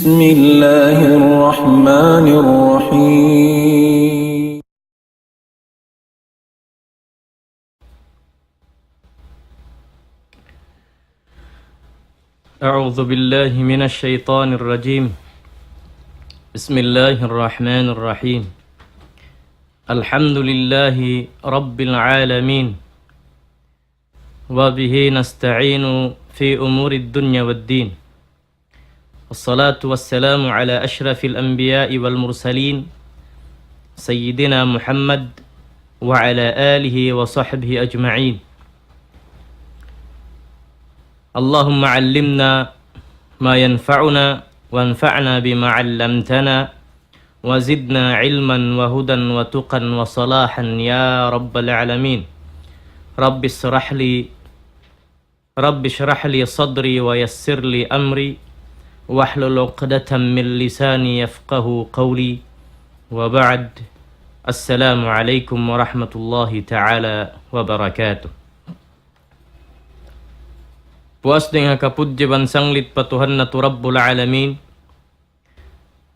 بسم الله الرحمن الرحيم أعوذ بالله من الشيطان الرجيم بسم الله الرحمن الرحيم الحمد لله رب العالمين وبه نستعين في أمور الدنيا والدين والصلاة والسلام على أشرف الأنبياء والمرسلين سيدنا محمد وعلى آله وصحبه أجمعين اللهم علمنا ما ينفعنا وانفعنا بما علمتنا وزدنا علما وهدى وتقا وصلاحا يا رب العالمين رب اشرح لي صدري ويسر لي أمري واحلل عقدة من لساني يفقه قولي وبعد السلام عليكم ورحمة الله تعالى وبركاته. Puas dengan kapudyaban sanglit patuhan na tu Rabbul Alamin.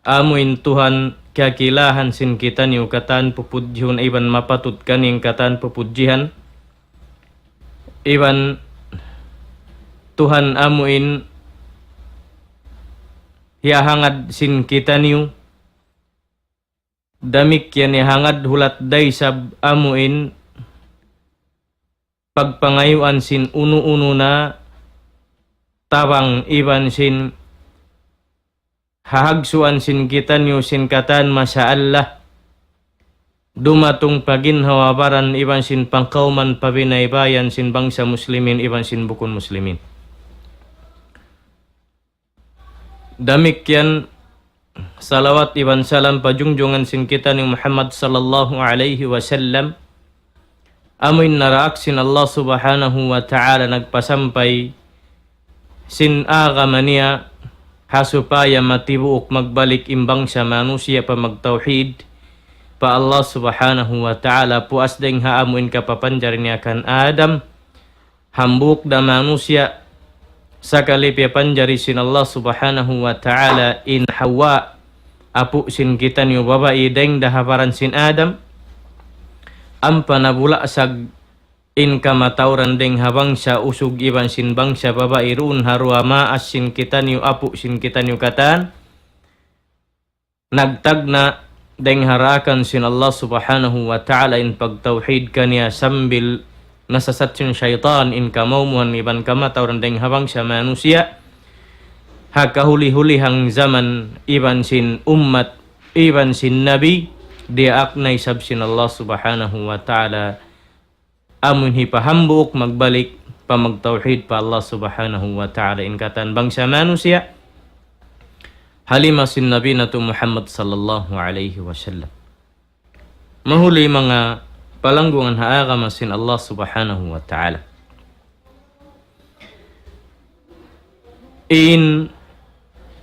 Amuin Tuhan kakilahan sin kita ni ukatan pupudjihun iban mapatut kaning katan pupudjihan. Iban Tuhan amuin hangad sin kita niu. Damik yan hangad hulat day sab amuin pagpangayuan sin unu-unu na tabang iban sin hahagsuan sin kita niyo sin katan masyaallah dumatong paginhawabaran iban sin pangkauman pabinaybayan sin bangsa muslimin iban sin bukun muslimin. Damik yan salawat iban salam pajungjungan sin kita ni Muhammad sallallahu alaihi wasallam. Amin naraak sin Allah subhanahu wa ta'ala nagpasampay sin agama niya hasupaya matibuok magbalik imbang sa manusia pa magtauhid pa Allah subhanahu wa ta'ala puas deng haamuin kapapanjar niya kan Adam hambuk da manusia sakali panjari sin Allah subhanahu wa ta'ala in Hawa apu sin kita niyo babae deng dahabaran sin Adam ampa nabula sag in kamatauran deng habang sa usug iban sin bangsa babae run harwa asin kita niyo apu sin kita niyo katan nagtagna deng harakan sin Allah subhanahu wa ta'ala in pagtauhid kaniya sambil nasasat sin syaitan in kamaumuhan iban kamatauran deng habang sa manusia hakahuli-huli hang zaman iban sin ummat iban sin nabi dia aknay sab sin Allah subhanahu wa ta'ala amun hipahambuk magbalik pa magtauhid pa Allah subhanahu wa ta'ala in katan bangsa manusia halima sin nabi natu Muhammad sallallahu alaihi wasallam mahuli mga palanggungan haagama sin Allah subhanahu wa ta'ala in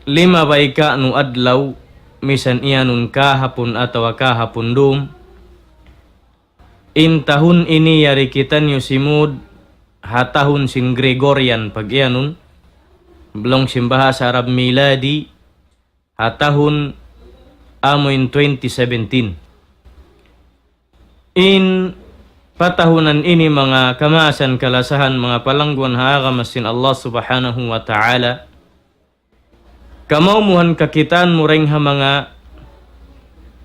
lima baika nu adlaw misan iyanun kahapon atau kahapon dum in tahun ini yari kita niyo simud hatahun sin Gregorian pag iyanun belong sin bahasa Arab miladi hatahun amoin 2017 in patahunan ini mga kamasan kalasahan mga palangguan haagamas sin Allah subhanahu wa ta'ala kamaumuhan kakitaan mo ring ha mga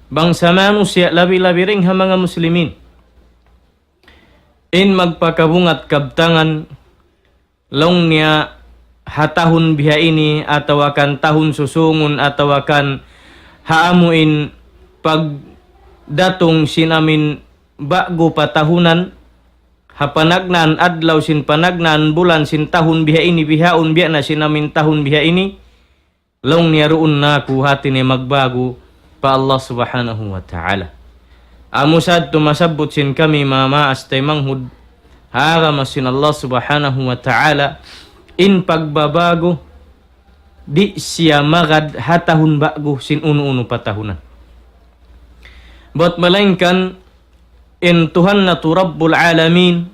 bangsa manusia labi-labi ring ha mga muslimin in magpakabungat kabtangan long niya hatahun biha ini atau akan tahun susungun atau akan haamuin pagdatong sinamin bago patahunan hapanagnan adlaw sin panagnan bulan sin tahun biha ini bihaun biya na sinamin tahun biha ini long niya roon na kuhati ni magbago pa Allah subhanahu wa ta'ala amusad tumasabot sin kami mama astay manghud hagamas sin Allah subhanahu wa ta'ala in pagbabago di siya magad hatahun bago sin unu-unu patahunan but malangkan in Tuhan na tu Rabbul Alamin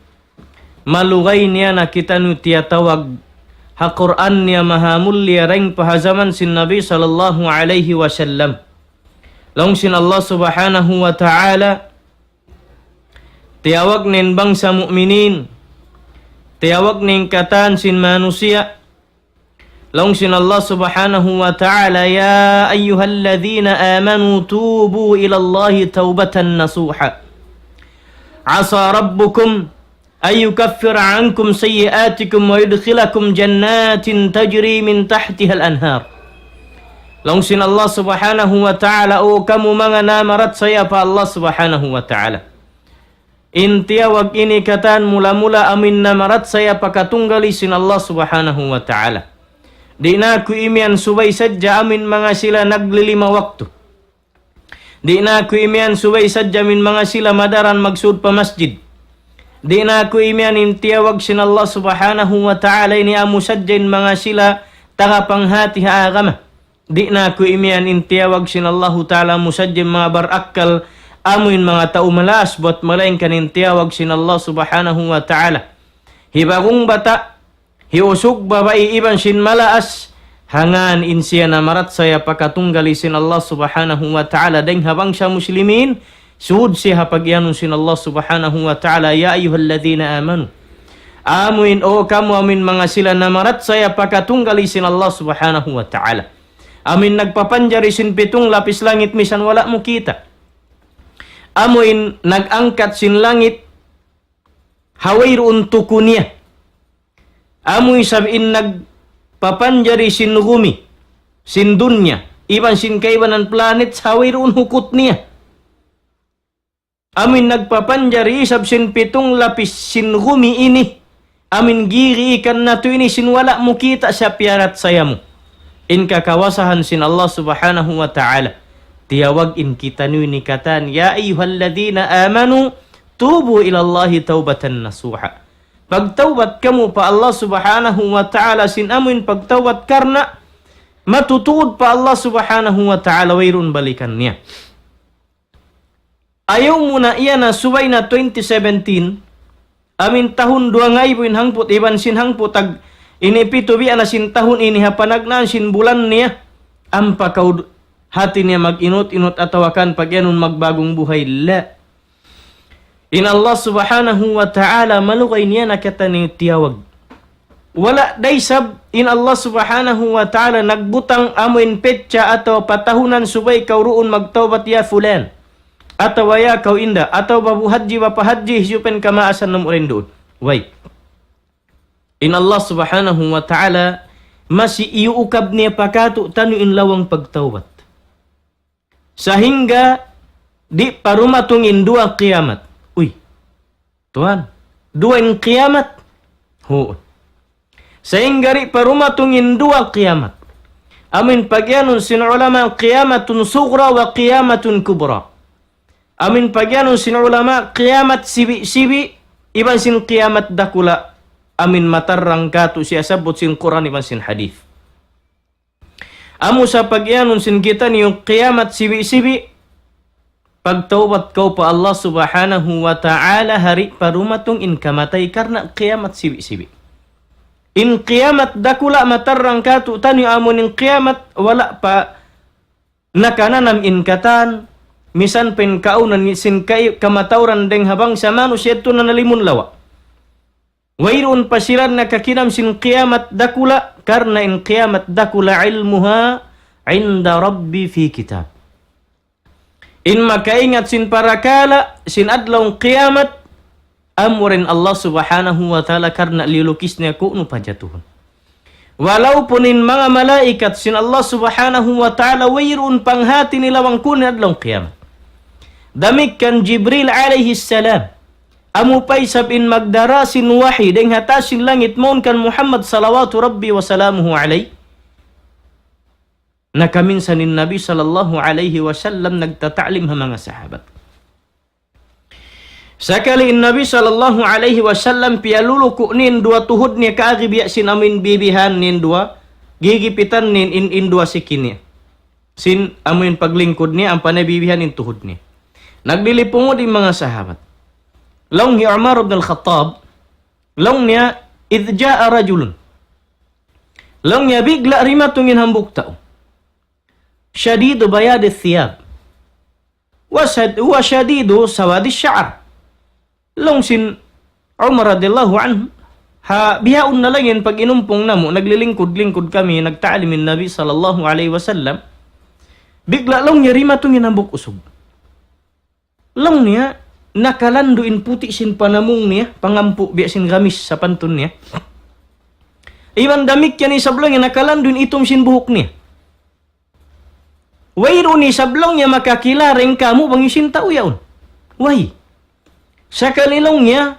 malugay niya na kita nu tiyatawag ha Quran niya mahamulya ring pahazaman sin Nabi sallallahu alaihi wasallam. Long sin Allah subhanahu wa ta'ala tiyawag nin bangsa mukminin, tiyawag nin katan sin manusia. Long sin Allah subhanahu wa ta'ala, ya ayyuhalladhina amanu tubu ila Allahi tawbatan nasuha. Asa rabbukum ay yukaffir ankum sayyiatikum wa yudkhilakum jannatin tajri min tahtiha al-anhar. Long sin Allah subhanahu wa ta'ala, o kamu mga namarat saya pa Allah subhanahu wa ta'ala. Intiyawag ini katan mula-mula amin namarat saya pakatunggali sin Allah subhanahu wa ta'ala. Di na ku imian subay sadya amin mga sila naglilima waktu. Di na ku imian subay sadya min mga sila madaran magsud pa masjid. Di na ku imian intiyawag sin Allah subhanahu wa ta'ala ini amu sadyan mga sila tagapanghati ha agama. Di na ku imian intiyawag sin Allah ta'ala musadyan mga barakal amuin mga taumalas buat malain kanin tiyawag sin Allah subhanahu wa ta'ala. Hibagong bata hiusog babae iban sin malaas hangan insiya na marat saya pakatunggali sin Allah subhanahu wa ta'ala deng habang siya muslimin suud siya pagyanon sin Allah subhanahu wa ta'ala, ya ayyuhalladhina amanu amuin o kamu amin mga sila na marat saya pakatunggali sin Allah subhanahu wa ta'ala. Amin nagpapanjari sin pitong lapis langit misan wala mo kita. Amuin nagangkat sin langit hawayroon tukunya. Amoy sabihin nagpapanjari sin rumi, sin dunya, iban sin kaibanan planet, hawayroon hukot niya. Amin nagpapanjari isab sin pitong lapis sin rumi ini, amin giri ikan na to ini sin wala mo kita sa piarat saya mo. In kakawasahan sin Allah subhanahu wa ta'ala. Tiyawag in kita ni katan, ya ayyuhalladhina amanu tubu ilallahi tawbatan nasuha. Pagtawbat kamu pa Allah subhanahu wa ta'ala sin amuin pagtawbat karna matutuod pa Allah subhanahu wa ta'ala wayrun balikan niya. Ayaw muna iya na subay na 2017 amin tahun 2000 hangput iban sin hangput tag inipito biya na sin tahun ini hapanagnan sin bulan niya ang pakaw hati niya mag-inot-inot atawakan pagyanon magbagong buhay la. In Allah subhanahu wa ta'ala malukay niya nakita ni tiyawag. Wala daysab in Allah subhanahu wa ta'ala nagbutang amuin petsa atau patahunan subay kauruun magtawbat ya fulan. Atau ya kau inda. Atau babu haji bapahaji hisupen kamaasan namurin doon. Wait. In Allah subhanahu wa ta'ala masih iuukab niya pakato tanuin lawang pagtawbat. Sehingga di parumatungin dua kiamat. Tuhan, duain kiamat. Sehingga ri parumatungin dua kiamat. Amin pagyanun sin ulama kiamatun sugra wa kiamatun kubra. Amin pagyanun sin ulama kiamat sibi-sibi iban sin kiamat dakula. Amin matarrang katu siya sabot sin Quran iban sin hadith. Amu sa pagyanun sin kita niyong kiamat sibi-sibi pagtawbat kau pa Allah subhanahu wa ta'ala hari parumatong in kamatay karna kiamat sibi-sibi. In kiamat dakula matarrang katu tanyo amon in kiamat wala pa nakananam in katan misan pen kaunan sin kay kamatawran deng habang sa manusia ito na nalimun lawa. Wayroon pa sila nakakinam sin kiamat dakula karna in kiamat dakula ilmuha inda rabbi fi kitab. In makaingat sin parakala, sin adlaw kiamat, amurin Allah subhanahu wa ta'ala karna lilukis niya kuno pajatuhon. Walaupun in mga malaikat, sin Allah subhanahu wa ta'ala, wayroon panghati nilawang kuno adlaw kiamat. Damikkan Jibril alaihi salam, amupay sabin magdara sin wahi, deng hatasin langit mon kan Muhammad salawatu rabbi wa salamuhu alaihi. Nakaminsan ni Nabi sallallahu alaihi wasallam nagtata'lim ha mga sahabat. Sakali in Nabi sallallahu alaihi wasallam pialuluko nin dua tuhod niya kaagibya sin amin bibihan nin dua gigipitan nin in dua sikin niya. Sin amin paglingkod niya ang panabibihan nin tuhod niya. Naglilipungod yung mga sahabat. Laung ni Umar ibn al-Khattab, laung niya idh ja'a rajulun. Long niya bigla rima tungin hambuk tao. Shadidu bayad thiyab. Wa shadidu sawadi sya'ar. Long sin Umar radhiyallahu anhu, bihaon na lang yan pag inumpong namo, naglilingkod-lingkod kami, nagtaalimin Nabi sallallahu alaihi wasallam, bigla long niya rima tungin hambuk usog. Long niya, nakalanduin puti sin panamong niya, pangampu biya sin gamis sa pantun niya. Iwan damik yan isablong niya, nakalanduin itom sin buhok niya. Wayro ni sablong niya makakilaring kamu bang isin tao yaon. Way. Sa kalilong niya,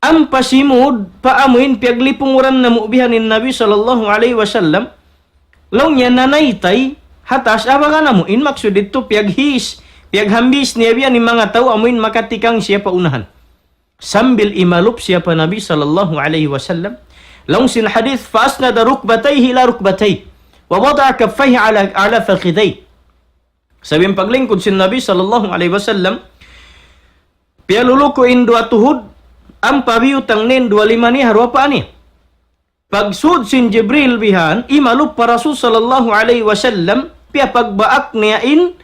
ang pasimod, paamuin, piaglipunguran na mubihanin Nabi sallallahu alaihi wasallam, long niya nanaytay, hatas, abaga na mo, in maksud ito, piaghis, piaghambis niya biya ni mga tao, amuin makatikang siya paunahan. Sambil imalup siya pa Nabi sallallahu alaihi wasallam, long sin hadith, faasnada rukbatayhi ila rukbatay, wa wada'a kaffayhi ala fakhiday. Sabi paglingkod sin Nabi sallallahu alaihi wasallam, pialuluko in dua tuhud, ang pabiyutang nin dua lima ni harwapa ni. Pagsud sin Jibril bihan, imalup para Rasul sallallahu alaihi wasallam, pia pagbaak niya in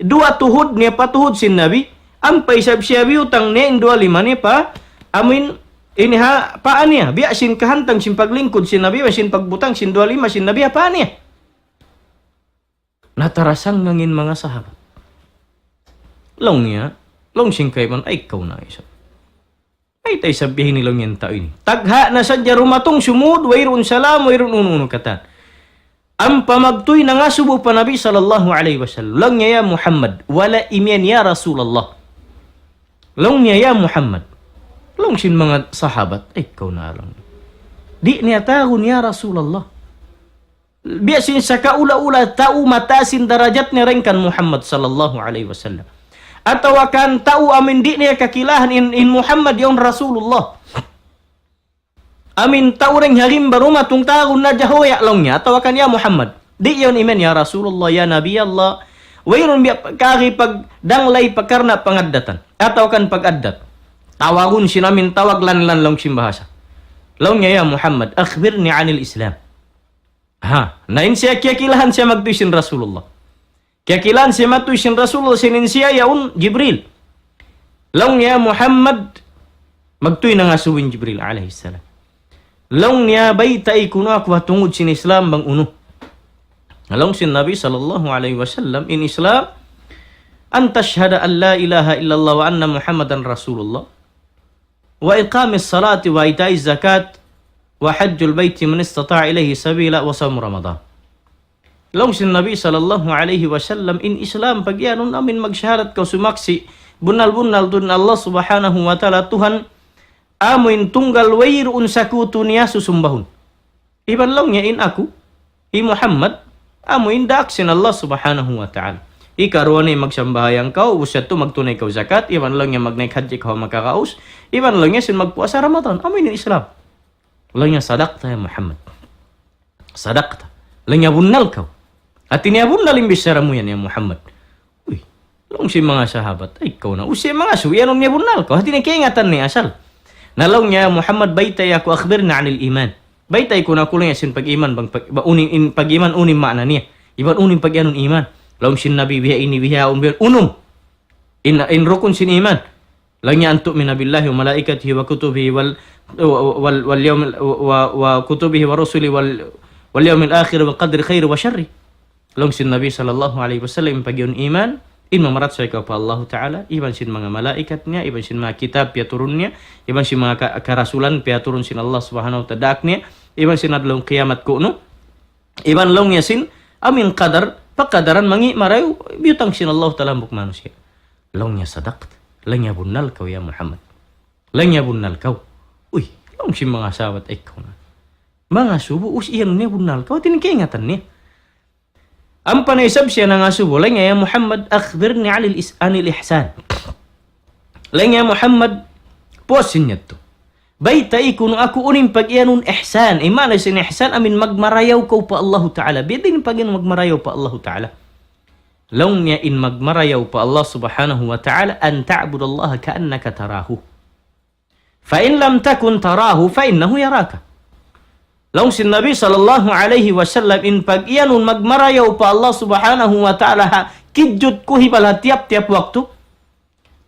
dua tuhud niya patuhud sin Nabi, ang paisab siya biyutang niya in dua lima ni pa, amin iniha paan niya, biya sin kahantang sin paglingkod sin Nabi, sin pagbutang sin dua lima sin Nabi, paan niya. Natarasang ngangin mga sahabat. Long niya, long singkay man, ay ikaw na isa. Ay tayo sabihin nilang yan tao ini. Tagha na sadya rumatong sumud, wayroon salam, wayroon ununo katan. Ang pamagtoy na nga subo pa Nabi sallallahu alaihi wasallam. Long niya ya Muhammad, wala imyan ya Rasulullah. Long niya ya Muhammad. Long sin mga sahabat, ay ikaw na lang. Di niya tagon ya Rasulullah. Biasin sa kaula-ula tao matasin darajat ni ringkan Muhammad sallallahu alaihi wasallam. Atau akan tao amin di niya kakilahan in Muhammad yaun Rasulullah. Amin tao ring halim baruma tung taon na jahoya long niya. Atau akan ya Muhammad. Di yaun iman ya Rasulullah ya Nabi Allah. Wayron biya kari pag danglay pagkarna pangaddatan. Atau akan pag-addat. Tawagun sinamin tawag lan long simbahasa. Long niya ya Muhammad. Akhbirni anil Islam. Nain siya kiyakilahan siya magtuisin Rasulullah. Kiyakilahan siya magtuisin Rasulullah sinin siya yaun Jibril. Long niya Muhammad magtuin na nga suwin Jibril alaihi salam. Long niya baytay kuno ako tungod sin Islam bang uno. Long sin Nabi sallallahu alaihi wasallam in Islam an tashhada an la ilaha illallah wa anna Muhammadan Rasulullah wa iqamis salati wa itaiz zakat wa hajjul baiti man istata' ilayhi sabila wa sawm Ramadan. Long sin Nabi sallallahu alaihi wasallam in Islam pagyanon amin magsyahadat ka sumaksi bunal-bunal dun Allah subhanahu wa ta'ala Tuhan amin tunggal wayroon sakuto niya susumbahon. Iban long niya in ako, i Muhammad, amin daaksin Allah subhanahu wa ta'ala. Ikaruan ay magsambahayang kao, usat to magtunay kao zakat, iban lang niya magnaik haji kao makakaus, iban lang niya sin magpuasa Ramadan, amin in Islam. Lang niya sadaqta ya Muhammad. Sadaqta. Lang niya bunal ka. At iniyabunal imbis sa ramuyan ya Muhammad. Uy, lang si mga sahabat. Ay, ikaw na. Usi mga suyanon niya bunal ka. At inikiingatan ni asal. Nalaw niya Muhammad baytay ako akhbirna anil iman. Baytay ko na kulang sin pag-iman. Pag-iman unim maana niya. Iban unim pag-iman iman. Lang sin nabi biha ini biha unum. In rukun sin iman. Lang niya antuk min billahi wa malaikatihi wa kutubihi wal yawm wa kutubihi wa rusuli wal yawmil akhir wal qadri khair wa syarri. Long sin Nabi sallallahu alaihi wasallam pagyon iman in mamarat sa ikaw pa Allah Ta'ala, iban sin mga malaikat niya, iban sin mga kitab piya turun niya, iban sin mga karasulan piya turun sin Allah subhanahu wa ta'ala niya, iban sin adlong kiamat ko no, iban long niya sin amin qadar, pagkadaran mangi marayo, biyutang sin Allah Ta'ala buk manusia. Long niya sadaqt, lang niya bunal kaw ya Muhammad. Lang niya bunal kaw. Uy, long sin mga sahabat ikaw na. Mga subo, iyan niya bunal kaw, tinikiingatan niya. Ang panaisab siya na nga subo, lang ya Muhammad, akhbirni anil ihsan. Lang ya Muhammad, posin niya to. Baytay kung ako uning pag-ianun ihsan, imana sin ihsan, amin magmarayaw ko pa Allah Ta'ala. Bidin pagin magmarayaw pa Allah Ta'ala. Lang niya in magmarayaw pa Allah subhanahu wa ta'ala, an ta'bud Allah ka'annaka tarahu. Fa in lam takun tarahu, fa innahu yaraka. Long sin Nabi sallallahu alaihi wasallam in pag iyanun magmarayaw pa Allah subhanahu wa ta'ala ha, kidyot ko hibala tiap-tiap waktu,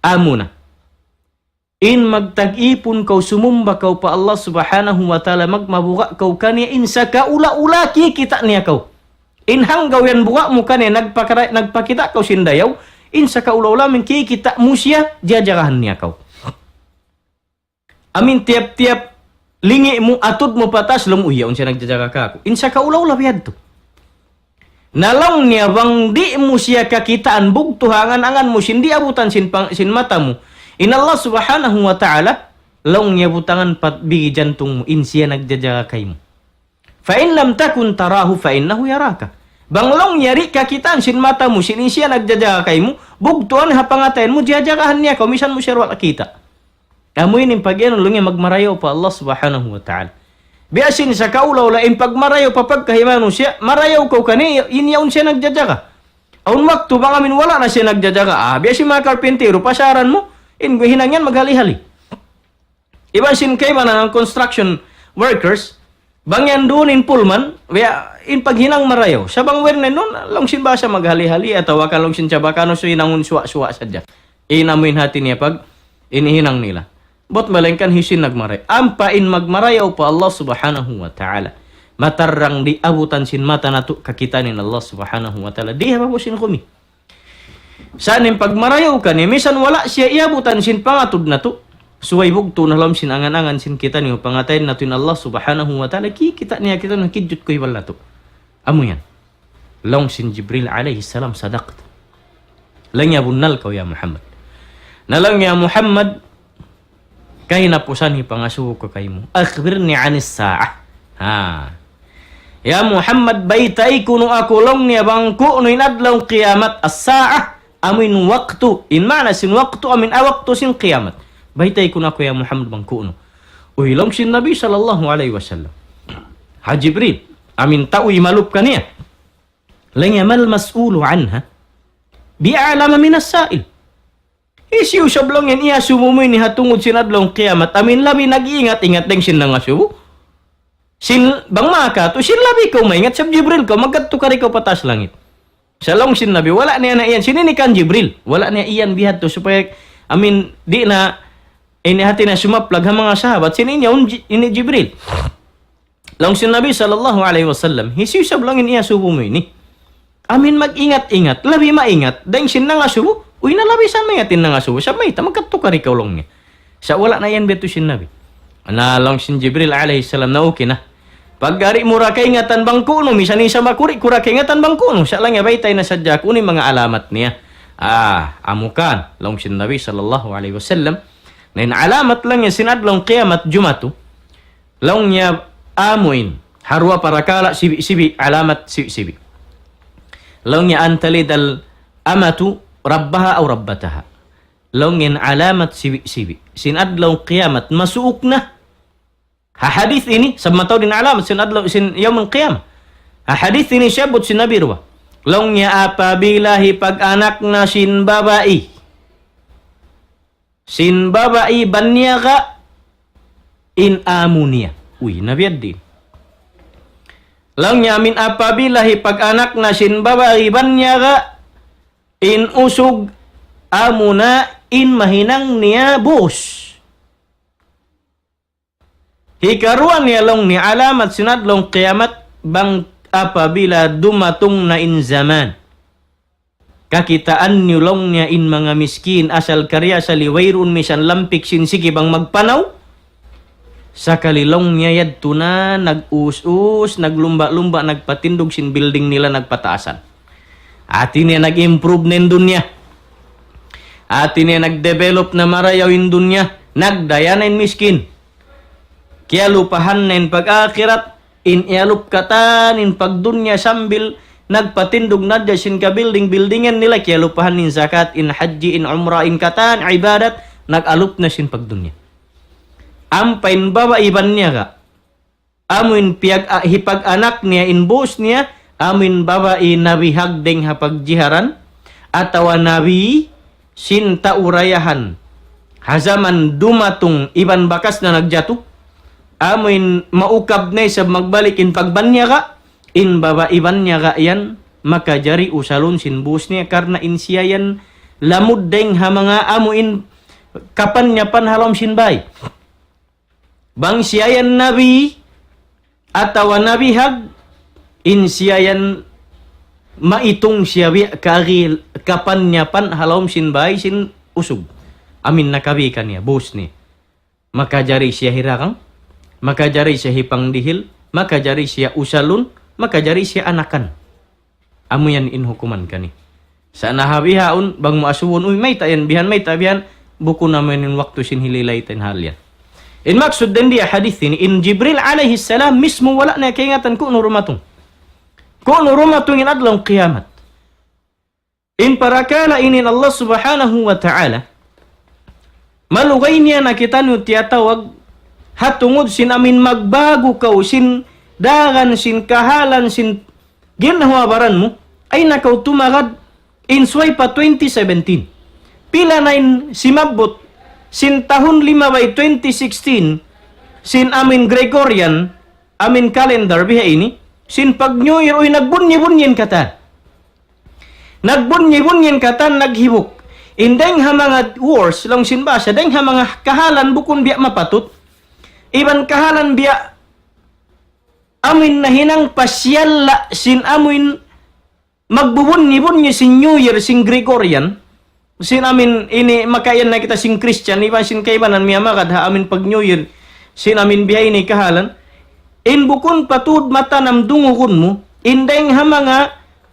amo na. In magtag-ipon kau sumumba kau pa Allah subhanahu wa ta'ala magmabuka kau kaniya in sa kaula-ula kikita niya kau. In hanggaw yan buka mo kaniya nagpakita kau sindayaw, in sa kaula-ula min kikita mo siya, jajarahan niya kau. Amin tiap-tiap lingi mo atod mo patas lumuyaw siya nagjajaga ka ako. In sa kaula-ula biyad to. Nalong niya bang di mo siya kakitaan bugtuhangan angan mo sindi abutan sin mata mo. In Allah subhanahu wa ta'ala long niya butangan patbigi jantung mo in siya nagjajaga kay mo. Fa in lam takun tarahu fa innahu yaraka. Bang long yari kakitaan sin mata mo sin siya nagjajaga kay mo bugtuan hapangatayin mo jajagahan niya kau misan mo siya wala kita. Amoy ning pagyan long niya magmarayo pa Allah subhanahu wa ta'ala. Biasin sa kaulaw lain pagmarayo pa pagkahimano siya, marayaw ko kani, inyaon siya nagjajaga. Aun waktu bang amin wala na siya nagjajaga. Biasin mga karpintero, pasaran mo, hinang yan maghali-hali. Ibasin kay man ang construction workers, bang yan doon in Pullman, in paghinang marayaw. Sa bang wernen nun, longsin ba siya maghali-hali, at waka longsin siya baka no so hinangun suwa-suwa sadya. Inamuin hati niya pag inihinang nila. Bot malengkan hisin nagmaray. Ampain magmarayaw pa Allah subhanahu wa ta'ala. Matarang di abutan sin mata na to kakitanin Allah subhanahu wa ta'ala. Di hapapusin kumi. Saan yung pagmarayaw ka ni, misan wala siya iabutan sin pangatod na to. Suway bugto na lam sin angan-angan sin kita niyo. Pangatayin na to in Allah subhanahu wa ta'ala. Kita niya kita nang kidjut ko iwal na to. Amo yan. Long sin Jibril alayhi salam sadaqt. Lang ya bunnal ka ya Muhammad. Nalang ya Muhammad, kay napusan hipangasuko ko kay mo. Akhbirni anis sa'ah. Ha. Ya Muhammad, baytay kuno ako long niya bang kuno inadlaw kiamat as-sa'ah amin waktu. In mana sin waktu amin awaktu sin kiamat. Baytay kuno ako ya Muhammad bang kuno. Uy long sin Nabi sallallahu alaihi wasallam. Ha Jibril, amin tawi malup kaniya. Lang yamal mas'ulu anha bi'alama minas sa'il. Isiyo siya lang yan, iya sumumoy ni hatungod sinadlong kiamat. Amin labi nag-iingat-ingat din sin nga subo. Sin, bang maka to, sin labi ko maingat sa Jibril ko, magkadto ka rin ko patas langit. Sa long sin labi, wala niya na iyan. Sininikan Jibril, wala niya iyan bihat to. Supaya, amin, di na, inihati na sumaplag ang mga sahabat. Sininyaw, ini Jibril. Long sin Nabi sallallahu alaihi wasallam, isiyo siya lang yan, iya sumumoy ni. Amin mag-ingat-ingat, labi maingat, dahil sin nga subo. Uy, nalabi sa may atin na nga suwa. Sa may, magkatukar ikaw lang niya. Sa wala na yan beto sin Nabi. Analang sin Jibril alayhi salam na okay na. Paggari mura kay ingatan bang kuno, misan isa makuri, kura kay ingatan bang kuno. Siya lang yabay na sadya kunin mga alamat niya. Amukan. Lang sin Nabi sallallahu alaihi wasallam. Na alamat lang niya sinadlong kiamat jumatu. Lang niya amuin. Harwa para kala sibi-sibi, alamat sibi-sibi. Lang niya antalid al amatu rabbaha aw rabbataha. Longin alamat sibi-sibi. Sinadlaw kiamat, masuok na. Hadith ini, sa mataw din alamat, sinadlaw, yawmang qiyamah. Hadith ini siyabot sinabirwa. Long niya apabilahi pag-anak na sin babae. Sin babae banyaga in amunia. Uy, nabiyad din. Long niya amin apabilahi pag-anak na sin babae banyaga in usog amuna in mahinang niya bus. Hikaruan niya long ni alamat sinadlong kiamat bang apabila dumatong na in zaman. Kakitaan niyo long niya in mga miskin asal karya sa liwayrun misan lampik sinsiki bang magpanaw. Sa kalilong niya yadto na nag-us-us, naglumba-lumba, nagpatindog sin building nila nagpataasan. Atin niya nag-improve na dunya. Atin niya nag-develop na marayaw in dunya. Nagdaya na miskin. Kaya lupahan na in pag-akirat. In ialup katan in pagdunya sambil nagpatindog na dya sin ka-buildingan nila. Kaya lupahan in zakat, in haji, in umrah, in katan, ibadat. Nag-alup na sin pagdunya. Ampain baba iban niya ka. Amuin hipag-anak niya in bus niya. Amin babae nabi hagdeng hapagjiharan atawa nabi sinta urayahan hazaman dumatong iban bakas na nagjato amoin maukab na sa magbalikin pagbanya ka, in babaiban niya ka yan, makajari usalon sin bus niya, karna in siya yan lamud deng ha mga amuin kapan niya panhalom sin bay. Bang siya yan nabi, atawa nabi hag, in siya yan maitong siya kari kapan niya panhalom sin bay sin usog. Amin nakabi ka niya, bus ni. Makajari siya hirakang, makajari siya hipang dihil, makajari siya usalun, makajari siya anakan. Amo yan inhukuman ka ni. Sa nahabihaon, bang maasuwon, uy may tayan, may tabihan, buko naman yung waktu sin hililay ten halyan. In maksud din dia hadith ini, in Jibril alaihi salam mismo wala na kaingatan ko nurumatong. Ko nurumatong in adlang kiamat. In parakala inin Allah subhanahu wa ta'ala, malugay niya na kita nyo tiyatawag, hatungod sin amin magbago kaw, sin dagan, sin kahalan, sin ginhawabaran mo, ay nakaw tumagad in Swaypa 2017. Pila na in simabot, sin tahun 5 by 2016, sin amin Gregorian, amin calendar, biha ini, sin pag New Year, uy nagbunyi-bunyin kata. Nagbunyi-bunyin kata, naghibok. Indeng ha mga wars, lang sinbasa, deng ha mga kahalan, bukon biya mapatut, iban kahalan biya, amin na hinang pasyal la, sin amin, magbubunyi-bunyi sin New Year, sin Gregorian, sin amin, ini, makayan na kita sin Christian, iban sin kaibanan, miyamakad ha amin pag New Year, sin amin biya ini kahalan, in bukon patud mata nam dungukon mo, indeng ha mga,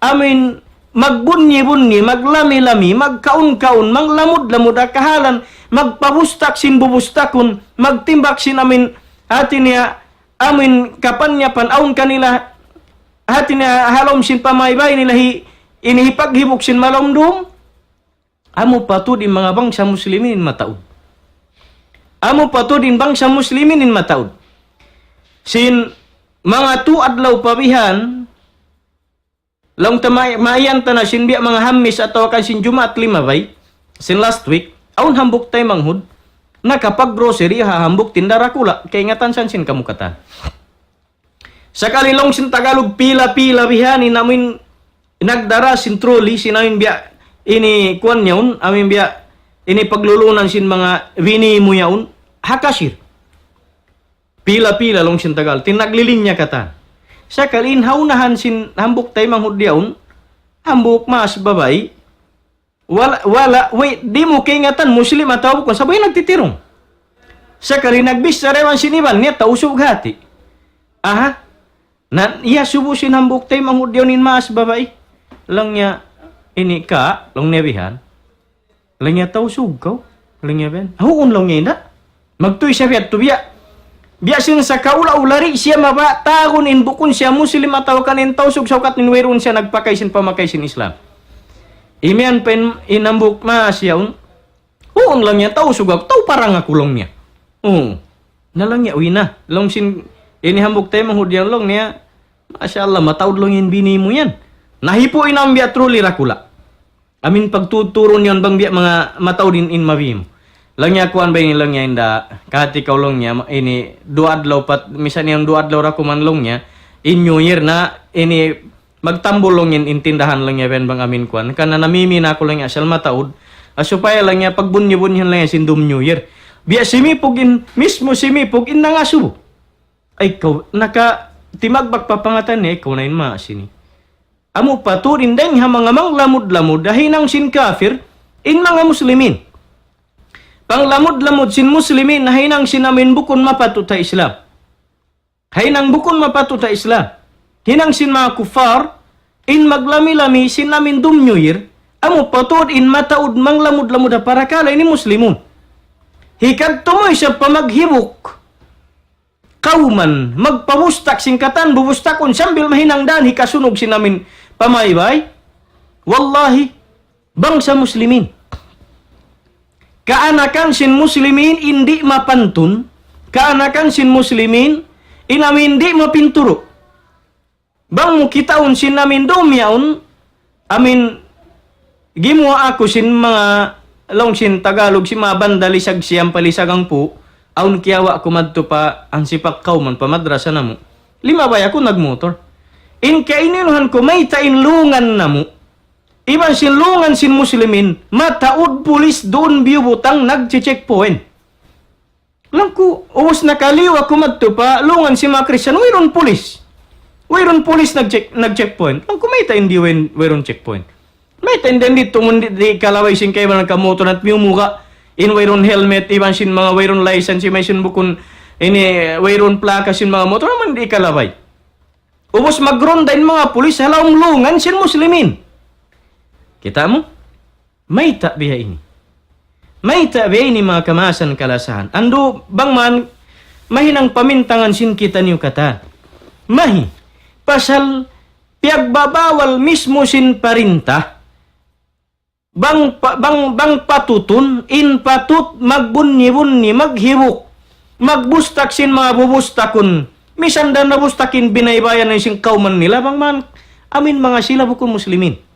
amin, magbunyi-bunyi, maglami-lami, magkaun-kaun, manglamud-lamud kahalan, magpabustak sin bubustakon, magtimbak sin amin, hati niya, amin kapan niya panaon kanila, hati niya halom sin pamaybay nila, inihipaghibok sin malomdom, amo patud in mga bangsa muslimin mataod. Amo patud in bangsa muslimin in mataod. Sin mga tuadlaw pabihan, long mayan ta na sinbiya mga hamis at kan sin Jumat 5 bay, sin last week, aun hambuk tay manghud, nakapag grocery hahambuk tindara kula, kay ngatan san sin kamukatan. Sa kalilong sin Tagalog pila-pila bihani namin nagdara sin trolley, sinamin biya, ini kuan yaun, amin biya, ini paglulunan sin mga vini mo yaun, hakasir. Pila-pila long sin Tagal, tinaglilinya kata. Sa kalinhaunahan sin hambuk tay manghudyaon, hambuk mas babay, wait, di mo kaingatan muslim at tawag ko, sabay nagtitirong. Sa kalin nagbisarewan siniban niya, tausog hati. Aha, na iya subo sin hambuk tay manghudyaon in mas babay, lang niya, ini ka, long nebihan, lang niya tausog ko, lang niya ben, huon lang niya na, magtuy siya biya, tubiya, biasin sa kaula-ulari siya mabatagon in bukon siya muslim ataw kanin tausog saukat ninweron siya nagpakay sin pamakay sin Islam. Imian pen inambuk ma siya uon lang niya tausog ako, taw parang akulong niya. Nalang niya, uwi na. Long sin inihambuk tayo manghudyan long niya, Masya Allah, mataod lang yung bini mo yan. Nahipo inang biya truly rakula. Amin pagtuturon yon bang biya mga mataod in mabim. Lang niya kuan ba lang niya inda kahit ikaw lang niya ini duadlaw pat misan yung duadlaw ra kuman long niya in New Year na ini magtambol lang yan intindahan lang niya ben bang amin kuan kana namimi na ako lang niya asal mataod supaya lang niya pagbunyi-bunyan lang niya sindom New Year biya simipog in mismo simipog in nga subo ay ikaw naka timagbag papangatan ni ikaw na in maasini amo paturin deng ha mga manglamud-lamud dahinang sin kafir in mga muslimin. Panglamod-lamod sin muslimin na hainang sinamin bukon mapatuta Islam. Hainang bukon mapatuta Islam. Hinang sin mga kufar, in maglami-lami sinamin dum New Year, amo patod in mataud manglamod-lamod na para kala ini muslimun. Hikad tumoy sa pamaghibok. Kauman, magpabustak singkatan, bubustakon, sambil mahinang dan, hikasunog sinamin pamaybay. Wallahi, bangsa muslimin. Kaanakan sin muslimin hindi mapantun, kaanakan sin muslimin inamin hindi mapinturo. Bang mo kitaon sin namin domyaon, amin gimwa ako sin mga long sin Tagalog si mga bandalisag siyang palisagang po, aun kiyawa kumadto pa ang sipak kauman pamadrasa namo. 5 bay ako nagmotor. In kaininuhan ko may tainlungan namo. Iban sinlungan sin muslimin, mataod pulis doon biyubutang nag-checkpoint. Lang ko, uwas nakaliwa kumadto pa, lungan si mga Kristiyan, mayroon pulis. Mayroon pulis nag-checkpoint. Lang ko may taindi mayroon checkpoint. May taindi dito, di kalaway sin kayo nagkamotor at miyumuka. In mayroon helmet, iban sin mga mayroon license, may sin bukon, ini mayroon plaka sin mga motor, naman di kalaway. Ubos magronda in mga pulis, halawang lungan sin muslimin. Kita mo? May takbiya ini. May takbiya ini mga kamasan kalasahan. Ando bang man, mahinang pamintangan sin kita niyo kata. Mahi, pasal piagbabawal mismo sin parinta, bang patutun, in patut magbunyi-bunyi, maghibuk, magbustak sin mga bubustakon, misan na nabustakin binaybayan ng sing kauman nila, bang man, amin mga sila bukong muslimin.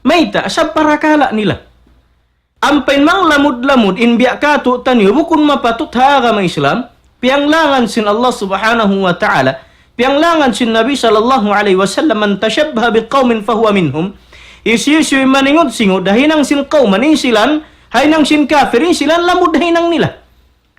Mayta, sa parakala nila. Ampain mang lamud-lamud, inbiya kato tanyo, bukong mapatut haagama Islam, pianglangan sin Allah subhanahu wa ta'ala, pianglangan sin Nabi sallallahu alaihi wasallam, man tashabbaha biqawmin fahuwa minhum, isyusyuy maningod singod, dahinang sin kauman, insilan, hainang sin kafir, insilan, lamud dahinang nila.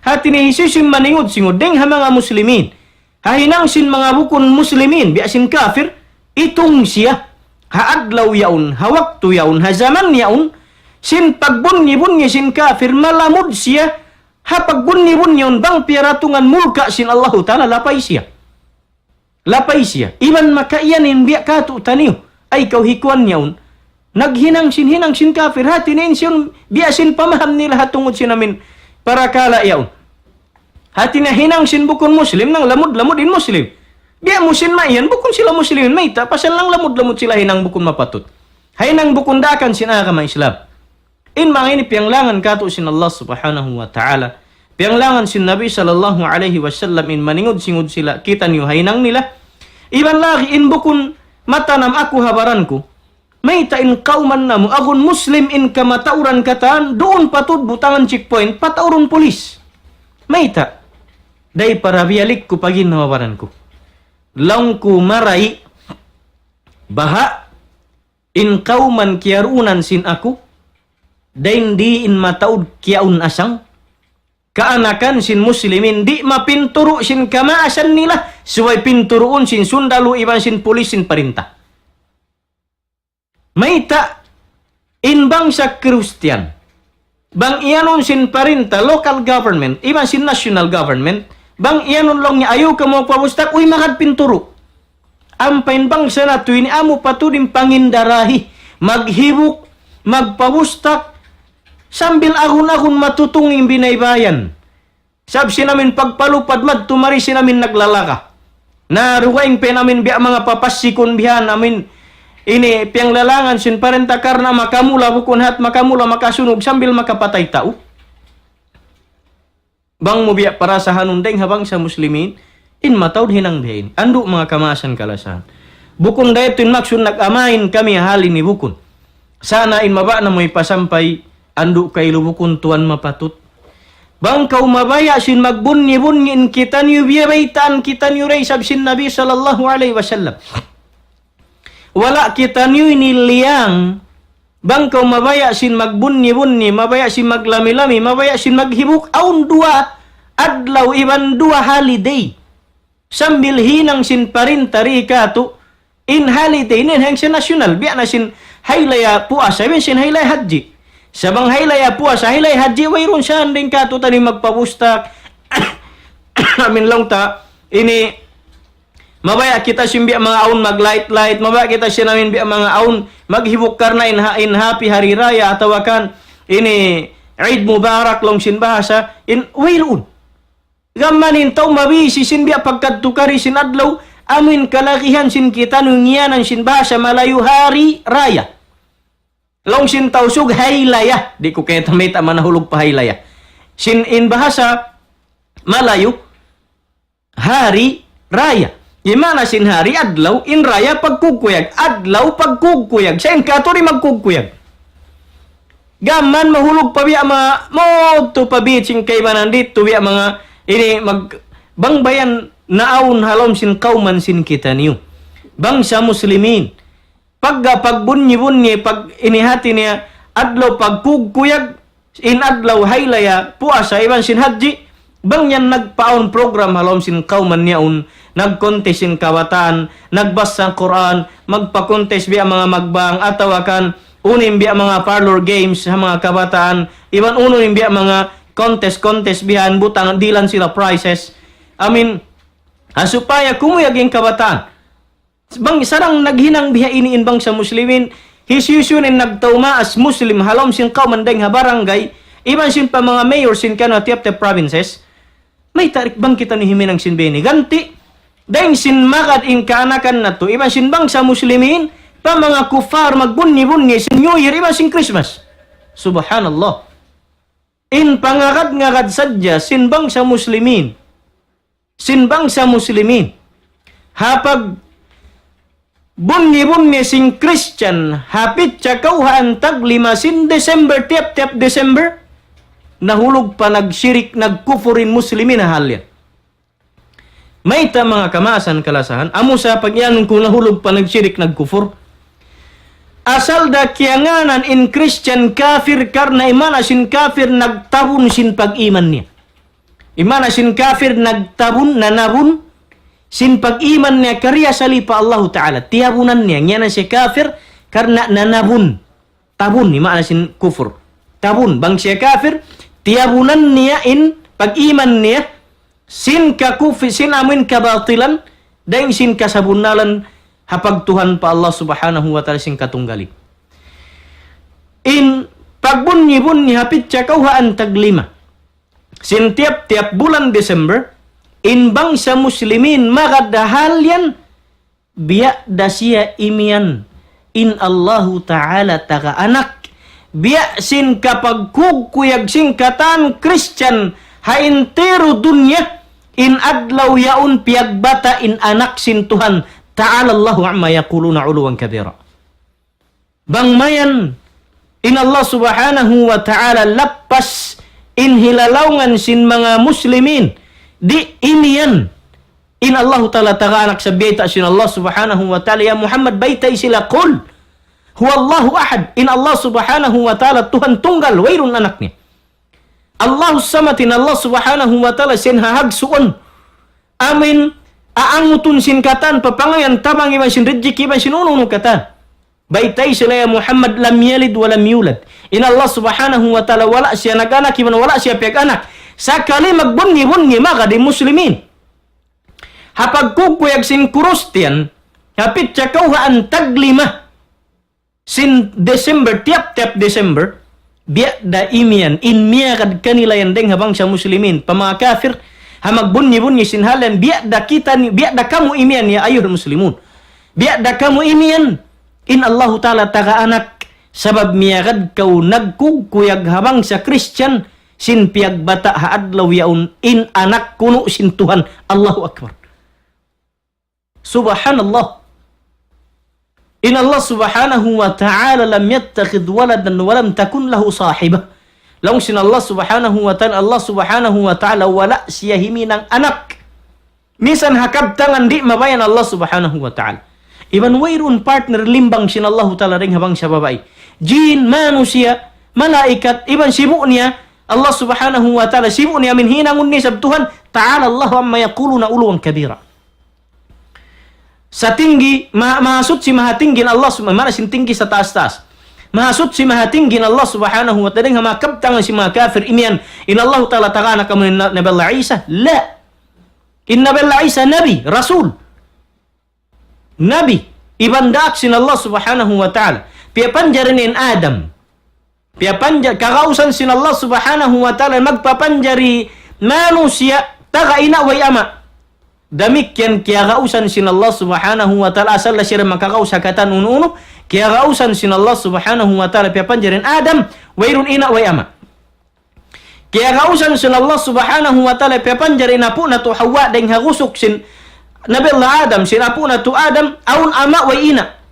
Hati ni isyusyuy maningod singod, deng ha mga muslimin, hainang sin mga bukon muslimin, biya sin kafir, itong siya, haadlaw yaun, hawaktu yaun, hazaman yaun, sin pagbunyi-bunyi sin kafir, malamud siya, ha pagbunyi-bunyi yaun, bang piratungan mulka sin Allah Ta'ala, lapay siya. Lapay siya. Iban makaiyanin biya kato taniyo, ay kauhikuan yaun, naghinang sin kafir, hati na insiyon, biya sin pamaham nila hatungod sin amin, para kala yaun. Hati na hinang sin bukon muslim, nang lamud-lamud in muslim. Biya musin maiyan, bukon sila muslimin mayta, pasal lang lamud-lamud sila hinang bukon mapatut. Hinang bukon dakan sinaka Islam. In mga ini pianglangan kato sin Allah subhanahu wa ta'ala. Pianglangan sin Nabi sallallahu alaihi wasallam, in maningod-singod sila, kita niyo hinang nila. Iban lagi in bukon matanam ako habaran ko, mayta in kauman namo, agun muslim in kamatauran kataan, doon patut butangan checkpoint, patauron polis. Mayta, day para biyalik ko pagin na habaran ko. Lang ku maray baha in kauman kiarunan sin aku, dain di in mataud kiaun asang, kaanakan sin muslimin di mapinturo sin kamaasan nila, suway pinturuon sin sundalo, iban sin pulis sin parinta. Mayta in bangsa Kristiyan, bang iyanon sin parinta, local government, iban sin national government, bang iyanon lang niya, ayaw ka mo pabustak, uy makad pinturo. Ampain bangsa na tuwini amo patudim pangindarahi, maghibuk, magpabustak, sambil ahun-ahun matutunging binaybayan. Sabsi namin pagpalupad mad, tumari sinamin naglalaka. Naruwaing pe namin biya mga papasikon bihan namin, ini piang lalangan sin parenta karna makamula bukun hat makamula makasunog sambil makapatay tao. Bang mo biya para sa hanundeng habang sa muslimin, in matawd hinang biyain. Ando mga kamasan kalasan. Bukun dahito in maksun nag-amain kami halin ni bukun. Sana in maba na mo'y pasampay, ando kay lubukun tuan mapatut. Bang kau mabaya sin magbunyi-bunyi in kita niyo biyabaitaan kita niyo ray sabsin Nabi sallallahu alaihi wasallam. Wala kita niyo iniliyang, bang kau mabaya sin magbunyi-bunyi, mabaya sin maglami-lami, mabaya sin maghibuk, aun dua adlaw, iban dua holiday. Sambil hinang sin parintari kato, in holiday, nin hang sin nasyonal, biya na sin haylaya puasa, bin sin haylaya haji. Sabang haylaya puasa, haylaya haji, wayron siya din kato tani magpabustak. Amin lang ta, ini, mabaya kita simbiya mga aun maglight-light, mabaya kita sinamin biya mga aun maghibuk karna in happy hari raya, atawakan ini Eid Mubarak long sin bahasa, in wayroon. Gamanin tau mabisi sin biya pagkadtukari sin adlaw, amin kalakihan sin kita nungianan sin bahasa Malayu hari raya. Long sin tausug haylaya, di ko kaya tamita manahulog pa haylaya. Sin in bahasa Malayu, hari raya. Imana sin hari adlaw, in raya pagkukuyag. Adlaw pagkukuyag. Sa in katori magkukuyag. Gaman mahulog pa biya mga mo to pabitsing kay manandit to biya mga ini magbangbayan naawon halom sin kauman sin kita niyo. Bangsa muslimin. Pagbunyi-bunyi, pag inihati niya, adlaw pagkugkuyag, in adlaw haylaya, puasa, iban sin haji, bang yan nagpaon program halom sin kauman niyaon, nagkontes sin kawataan, nagbasa ang Quran, magpakontes biya mga magbang, atawakan, unim biya mga parlor games sa mga kabataan, iban unim biya mga contest biyan, butang dilan sila prizes. I mean, supaya kumuyag yung kabataan. Bang sarang naghinang biya iniin bang sa muslimin, hisusunin nagtauma as muslim halom sin kauman deng ha barangay, iban sin pa mga mayor sin kano tiap provinces, may tarik bang kita ni himinang sin beni ganti, deng sin makad in kaanakan na to, iban sin bang sa muslimin, pa mga kufar magbunyi-bunyi sin New Year, iban sin Christmas. Subhanallah. In pangagad-ngagad sadya, sin bang sa muslimin, hapag bunyi-bunyi sing Christian, hapit tsakauhaan taglima sin December, tiap-tiap December, nahulog pa nagsyirik, nagkufurin muslimin na halyan. May ta mga kamasan kalasahan, amo sa pagyanon kung nahulog pa nagsyirik, nagkufur. Asal da kiyanganan in Christian kafir karna imana sin kafir nagtabun sin pag-iman niya. Imana sin kafir nagtabun, nanabun, sin pag-iman niya karya salipa Allah Ta'ala. Tiyabunan niya. Nga na si kafir karena nanabun. Tabun. Imana sin kufur. Tabun. Bang siya kafir, tiyabunan niya in pag-iman niya sin kakufir, sin amin kabatilan, dahil sin kasabunalan hapag Tuhan pa Allah Subhanahu wa Ta'ala sin katunggali. In pagbunyi-bunyi hapit tsakauhaan taglima. Sin tiap-tiap bulan Desember, in bangsa muslimin makadahalyan biya dasya imian in Allahu Ta'ala taga anak biya sin kapag kugkuyag sin katan Christian ha entero dunya in adlaw yaun piagbata in anak sin Tuhan Ta'ala Allahu amma yaquluna uluwan kabira. Bangmayan in Allah Subhanahu wa Ta'ala lapas in hilalawngan sin mga muslimin di iniyan in Allah Ta'ala tagaanak sa biyata sin Allah Subhanahu wa Ta'ala ya Muhammad baytay sila qul huwallahu ahad in Allah Subhanahu wa Ta'ala Tuhan tunggal wayrun anak ni Allahu samatin Allah Subhanahu wa Ta'ala sin hahagsuon amin aangutun sin katan papangayan tabang iban sin rejik iban sin ununong katan baytay sila ya Muhammad lam yalid wa lam yulad in Allah Subhanahu wa Ta'ala wala siya nag-anak iban wala siya piag-anak sakali magbunyi-bunyi maka di muslimin. Hapag kukuyag sin Kurustian, hapit tsakauhaan taglima sin December, tiap-tiap December, biya da imian, in miyakad kanila yan deng habang sa muslimin, pa mga kafir, ha magbunyi-bunyi sin halan, biya da kita, biya da kamu imian ya ayuh muslimun. Biya da kamu imian, in Allahu Ta'ala taga-anak, sabab miyakad kau nagkukuyag habang sa Christian, sin piagbata haadlaw yaun in anak kuno sin Tuhan Allahu Akbar. Subhanallah. In Allah Subhanahu wa Ta'ala lam yattakhidh waladan wa lam takun lahu sahibah. Laung sin Allah Subhanahu wa Ta'ala wala siya himinang anak. Misan hakabtangan di mabayan Allah Subhanahu wa Ta'ala. Iban wayrun partner limbang sin Allah Ta'ala ring habang sa babae. Jin, manusia, malaikat, iban simu niya Allah Subhanahu wa Ta'ala simu niya min hinangun ni sab Tuhan Ta'ala Allah amma yaquluna uluwan kabira. Sa tinggi, mahasut si mahatinggin Allah Subhanahu sin tinggi sa taas-taas. Mahasut si mahatinggin Allah Subhanahu wa Ta'ala nga makabtangan si mga kafir imian in Allah Ta'ala tagana kamu ni Nabi Allah Isa. La. In Nabi Allah Isa Nabi, Rasul. Nabi. Ibandaak sin Allah Subhanahu wa Ta'ala. Piapanjarin in Adam. Piapanjar kakausan sin Allah Subhanahu wa Ta'ala magpapanjari manusia taga ina way ama. Damikyan kaya kausan sin Allah Subhanahu wa Ta'ala asal la siya makakausa katan uno-uno kaya kausan sin Allah Subhanahu wa Ta'ala piapanjarin Adam wayrun ina way ama. Kaya kausan sin Allah Subhanahu wa Ta'ala piapanjarin apo na to Hawa deng hagusok sin Nabi Allah Adam sin apo na to Adam aun ama way ina.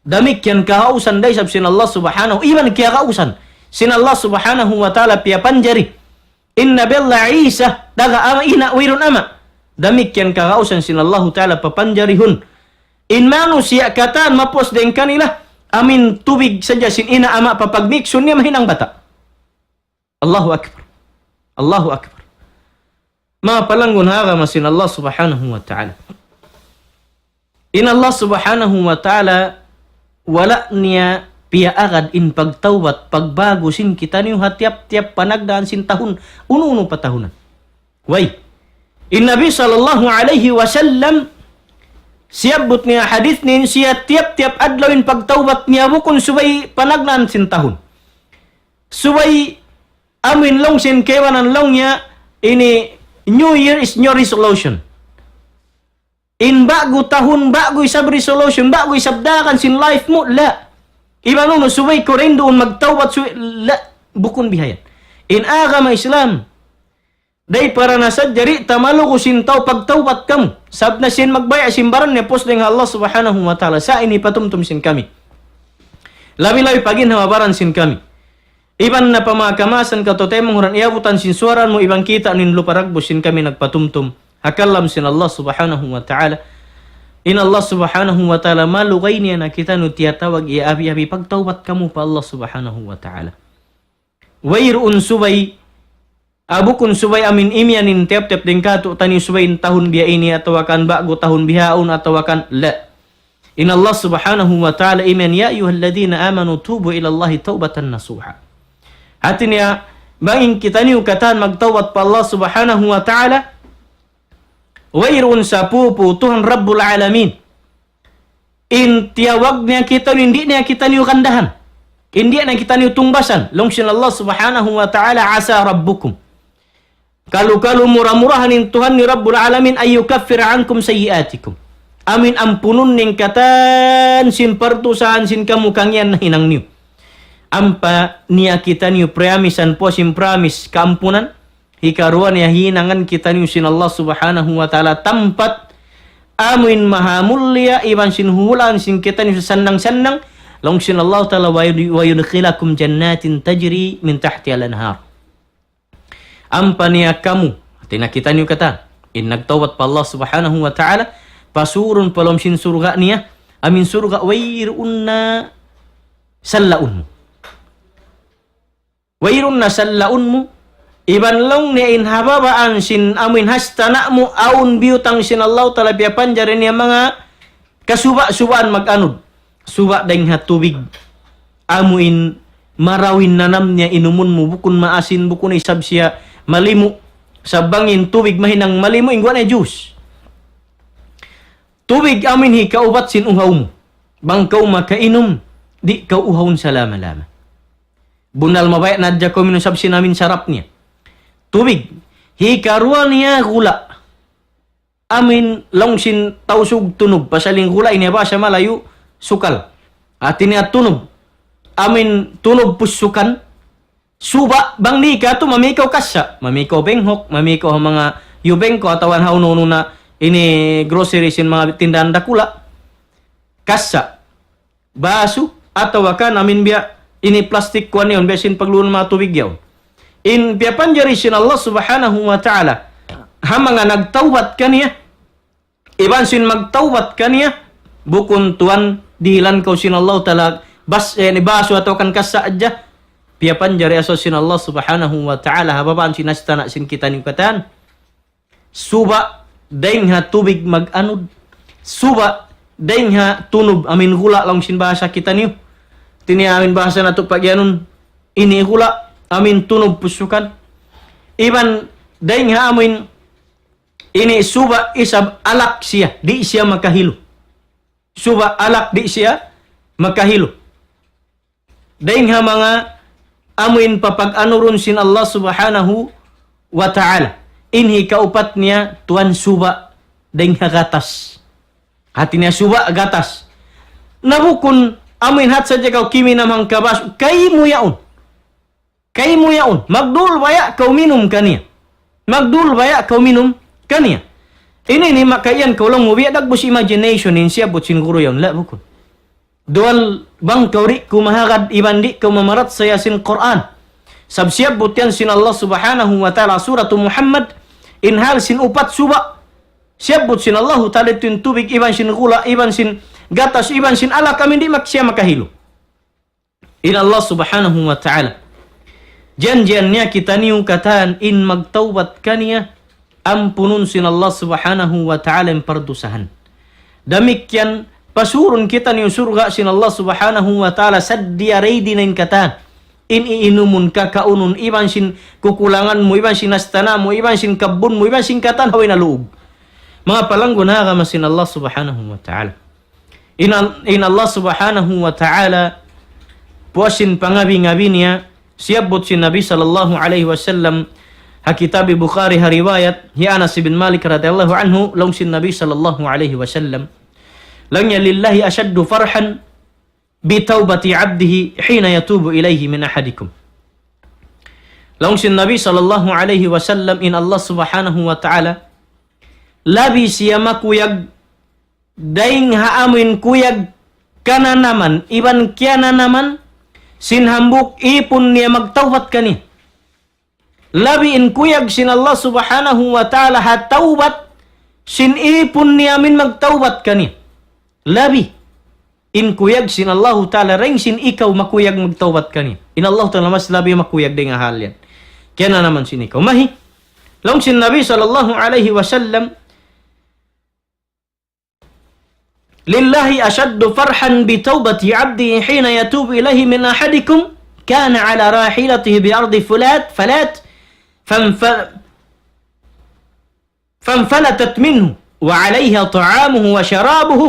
Damikyan kahausan day sab sin Allah Subhanahu iban kaya kausan sin Allah subhanahu wa ta'ala pia panjari. Inna bella Isa daga ama ina wirun ama. Demikian kakausan sin Allah ta'ala papanjarihun. In manusia kataan mapos den kanila. Amin tubig saja sin ina ama papagmiksun niya mahinang bata. Allahu Akbar. Allahu Akbar. Mga palanggun haga masin Allah subhanahu wa ta'ala. In Allah subhanahu wa ta'ala wala niya pia agad in pagtawat, pagbago sin kita niyo hatiap-tiap panagdaan sin tahun, uno-uno pa tahunan. Way, in Nabi sallallahu alaihi wasallam, siyabot niya hadith niya siya tiap-tiap adlawin pagtawat niya bukon subay panagdaan sin tahun. Subay amin long sin kewanan long niya, ini New Year is new resolution. In bago tahun, bago isab resolution, bago isabdakan sin life mo, la. Iba no, subay ko rin doon magtawat, la, bukon bihayan. In agama Islam, day para nasadjari, tamalo ko sin taw pagtawat kam. Sab na sin magbaya, simbaran niya, pos ng Allah subhanahu wa ta'ala, sa ini patumtum sin kami. Labi-labi pagin hamabaran sin kami. Iban na pamakamasan ka to temong huran iabutan sin suaran mo, ibang kita nin luparagbo sin kami nagpatumtum. Hakalam sin Allah subhanahu wa ta'ala. In Allah subhanahu wa ta'ala malugay niya na kita no tiyatawag iabi-abi pagtawbat kamu pa Allah subhanahu wa ta'ala. Wayroon subay abukun subay amin imyanin tep-tep din kato tani subay tahun biya ini atau akan bago tahun bihaun atau akan la. In Allah subhanahu wa ta'ala iman ya ayyuhalladhina amanu tubu ila Allahi taubatan nasuha. Hati niya bangin kita niyo kataan magtawbat pa Allah subhanahu wa ta'ala. Wayroon sa pupu Tuhan Rabbul Alamin. In tiyawag niya kita, hindi niya kita niyo kandahan. Hindi niya kita niyo tungbasan. Longsin Allah subhanahu wa ta'ala asa rabbukum. Kalu-kalu murah-murahan in Tuhan ni Rabbul Alamin ay yukaffir ankum sayiatikum. Amin ampunun ning katan sin partusahan sin kamukang yan na hinang niyo. Ampa niya kita niyo preamisan po sin promise kaampunan. Hikaruan ya hinangan kita niyo sin Allah subhanahu wa ta'ala tempat amin mahamulya iban sin hulan sin kita niyo sandang-sandang long sin Allah ta'ala wa yudkhilakum jannatin tajri min tahti al-anhar. Ampa niya kamu tina kita niyo kata in nagtawat pa Allah subhanahu wa ta'ala pasurun palom sin surga niya amin surga wayrunna sallaun wayrunna sallaun iban long ni inhababaan sin amin hastana mo aun biyutang sin Allah ta'ala piapanjarin niya mga kasuba-subaan mag-anod. Suba dahing hatubig. Amuin marawin nanam niya inumun mo bukun maasin bukun isab siya malimu. Sabangin tubig mahinang malimu ingwa na juice. Tubig amin hi kaubat sin uhaw mo. Bang kau makainom di kau uhawon sa lama-lama. Bunal mabaya nadya ko minusab sin amin sarap niya. Tubig. Hikaruan niya gula. Amin longsin tausug tunog. Pasaling gula inaba siya malayo sukal. At niya tunog. Amin tunog pusukan. Suba bang ni ka to mamikaw kasya. Mamikaw benghok. Mamikaw mga yubengko atawan haununo na ini grocery sin mga tindahan dakula. Kasya. Baso. Atawakan amin biya ini plastic kuan yon. Besin paglunod mga tubig yaw. In piapanjari sin Allah subhanahu wa ta'ala hamanga nagtawbat kaniya iban sin magtawbat kaniya bukun tuan dihilan kau sin Allah ta'ala baso atau kan kasa aja piapanjari aso sin Allah subhanahu wa ta'ala hababaan sinastana sin kita ni katan suba daing ha tubig mag-anod suba daing ha tunub amin gula lang sin bahasa kita niyo tini amin bahasa nato pagyanon ini gula amin tunog pusukan. Iban daing ha amin ini suba isab alak siya. Di siya makahilo. Suba alak di siya makahilo. Daing ha mga amin papag-anuron sin Allah subhanahu wa ta'ala. Inhi kaupat niya tuan suba daing ha gatas. Hati niya suba gatas. Nabukun amin hat saja kau kimi namang kabas. Kay mo yaon. Kay mo yaon, magdul baya kau minum kaniya. Magdul baya kau minum kaniya. Ini ni makayan kau lang mo biya dagbos imagination in siya bot sin guro yon la bukod. dual bang kauri ku mahagad ibandi ku mamarat sa yasin Quran. Sabsiab butian sin Allah subhanahu wa ta'ala suratu Muhammad inhal sin upat suba. Siabut sin Allah ta'ala tin tubig iban sin gula iban sin gatas iban sin ala kami di maksya makahilo. In Allah subhanahu wa ta'ala janjiannya kita niu kataan in magtaubat kaniya ampunun sin Allah subhanahu wa ta'ala yang perdusahan. Demikian pasurun kita niu surga sin Allah subhanahu wa ta'ala saddia reidinain kataan. In iinumun kakaunun iban sin kukulanganmu, iban sin astanamu, iban sin kabunmu, iban sin kataan hawin aluug. Mga palangguna ka masin Allah subhanahu wa ta'ala. In Allah subhanahu wa ta'ala puasin pangabi-ngabi niya siabot si Nabi sallallahu alaihi wasallam hakitabi Bukhari hariwayat hi Anas bin Malik radhiyallahu anhu long sin Nabi sallallahu alaihi wasallam lang ya lillahi ashaddu farhan bi taubati abdihi hina yatubu ilaihi min ahadikum. Long sin Nabi sallallahu alaihi wasallam in Allah subhanahu wa ta'ala labi siya makuyag daing haamin kuyag kana naman iban kiana naman sinhambuk ipun niya magtawbat kani. Labi in kuyag sin Allah subhanahu wa ta'ala hatawbat sin ipun niya min magtawbat kani. Labi in kuyag sin Allah ta'ala ring sin ikaw makuyag magtawbat kani. In Allah ta'ala mas labi makuyag din nga hal yan. Kaya na naman sin ikaw. Mahi, long sin Nabi sallallahu alaihi wasallam lillahi ashaddu farhan bi taubati abdi hina yatubu ilahi min ahadikum kana ala rahilatihi bi ardi falat فانفلتت منه وعليها طعامه وشرابه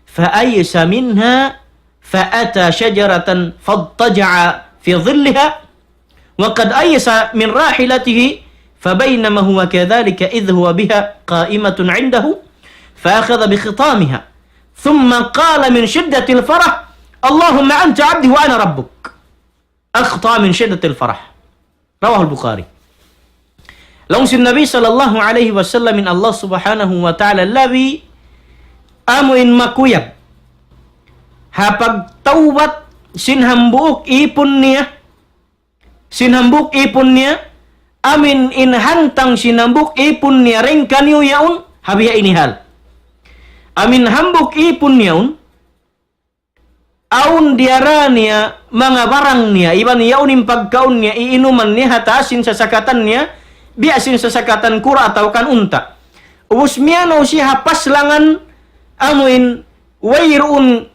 فأيس منها فأتى شجرة فاضطجع في ظلها وقد أيس من راحلته فبينما هو كذلك إذ هو بها قائمة عنده فأخذ بخطامها ثم قال من شدة الفرح اللهم أنت عبدي وأنا ربك أخطأ من شدة الفرح. رواه البخاري. Long sin Nabi sallallahu alaihi wasallam min Allah subhanahu wa ta'ala labi amuin makuyag hapag taubat sinhambuk ipun niya amin inhantang sinambuk ipun niya ring kanyo yaun habiya inihal amin hambuk ipun yaun aun diara niya mga barang niya iban yaunin pagkaun niya iinuman niya hatasin sa sakatan niya biasin sa sakatan kura atau kan unta ubus miano si hapas langan amuin wairun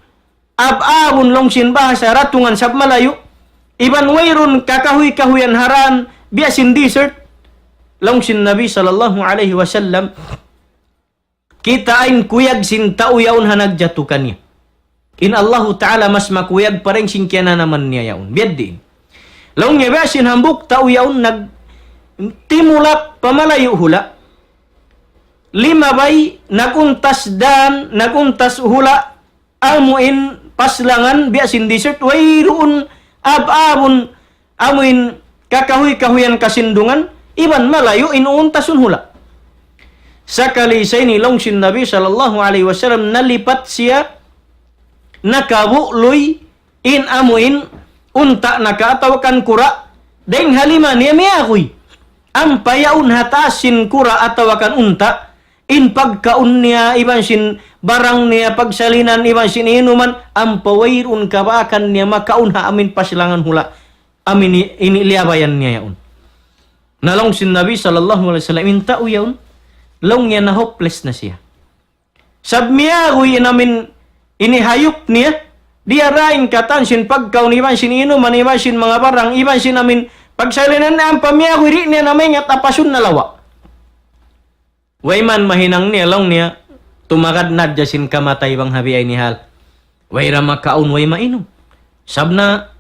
ababun longsin bahasa ratungan sab Malayu iban wairun kakahuy-kahuyan haran biasin desert longsin Nabi sallallahu alaihi wasallam kita ain kuyag sin tau yaun hanag jatukannya in Allah ta'ala mas makuyag pareng singkiana naman niya yaun biadin long niya biasin hambuk tau yaun nag timulak pamalayu hula lima bay naguntas hula amuin paslangan biasin desert wairuun ababun amuin kakahuy-kahuyan kasindungan iban Malayu inuuntasun hula sakali sa ini longsin Nabi sallallahu alaihi wasallam nalipat siya nakabuloy in amuin unta nakaatawakan kura deng halima niya miyakoy ang payaun hatasin kura atawakan unta in pagkaun niya iban sin barang niya pagsalinan iban sin inuman ang pawairun kabakan niya makaun ha amin pasilangan hula amin iniliabayan niya yaun nalong sin Nabi sallallahu alaihi wasallam inta uyaun long niya na hopeless na siya sabmiya huy namin inihayop niya diarain katan sin pagkaun iban sin inuman iban sin mga barang iban sin amin pagsalinan na ang pamiya wiri niya na may ngatapasun na lawa. Wayman mahinang niya long niya tumakad na jasin kamatay bang habi ay nihal. Wayra makaun way mainom. Sabna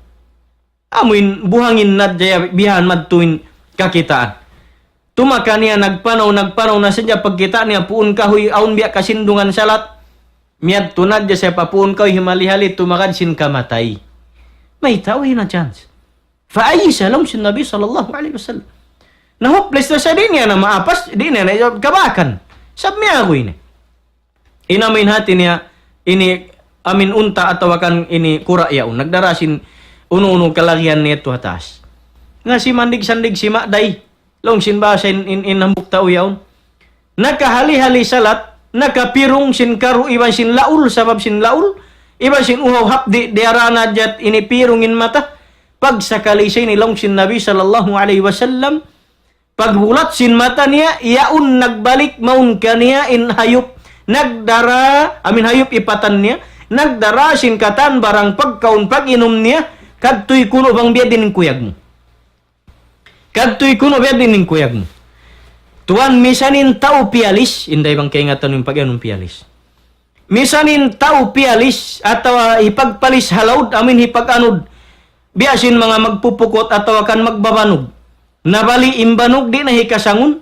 amuin buhangin na jaya bihan madtuin kakitaan. Tumaka niya nagpanaw na sadya pagkita niya puun kahoy aun biya kasindungan salat. Miyad tunad jaya papuun kahoy himalihali tumakad sin kamatay. May tawin na chance. Faayisa lang si Nabi sallallahu alaihi wasallam. Na hopeless na siya din niya na maapas, di niya na kabakan. Sabi niya ako ini. Inamin hati niya, ini amin unta atawakan ini kura yaon. Nagdarasin uno-uno kalagihan nito hatas. Nga si mandig-sandig si Makday. Long sinbasa in hambuk tao yaon. Nakahali-hali salat, nakapirong sin karu iban sin laul, sabab sin laul, iban sin uhaw hapdi diarana jat ini pirungin mata. Pag sakali siya nilong sin Nabi sallallahu alaihi wasallam, pagbulat sin mata niya, yaun nagbalik maun kaniya in hayop. Nagdara, amin hayop ipatan niya, nagdara sin katan barang pagkaun pag-inom niya, kadtoy kuno bang biya din kuyag mo. Kadtoy kuno biya din kuyag mo. Tuan misanin tao pialis, inday bang kaingatan yung pag-inom pialis. Misanin tao pialis, atawa ipagpalis halawd, amin ipag-anod, biyasin mga magpupukot atawa kan magbabanog. Nabali imbanog di na hikasangun,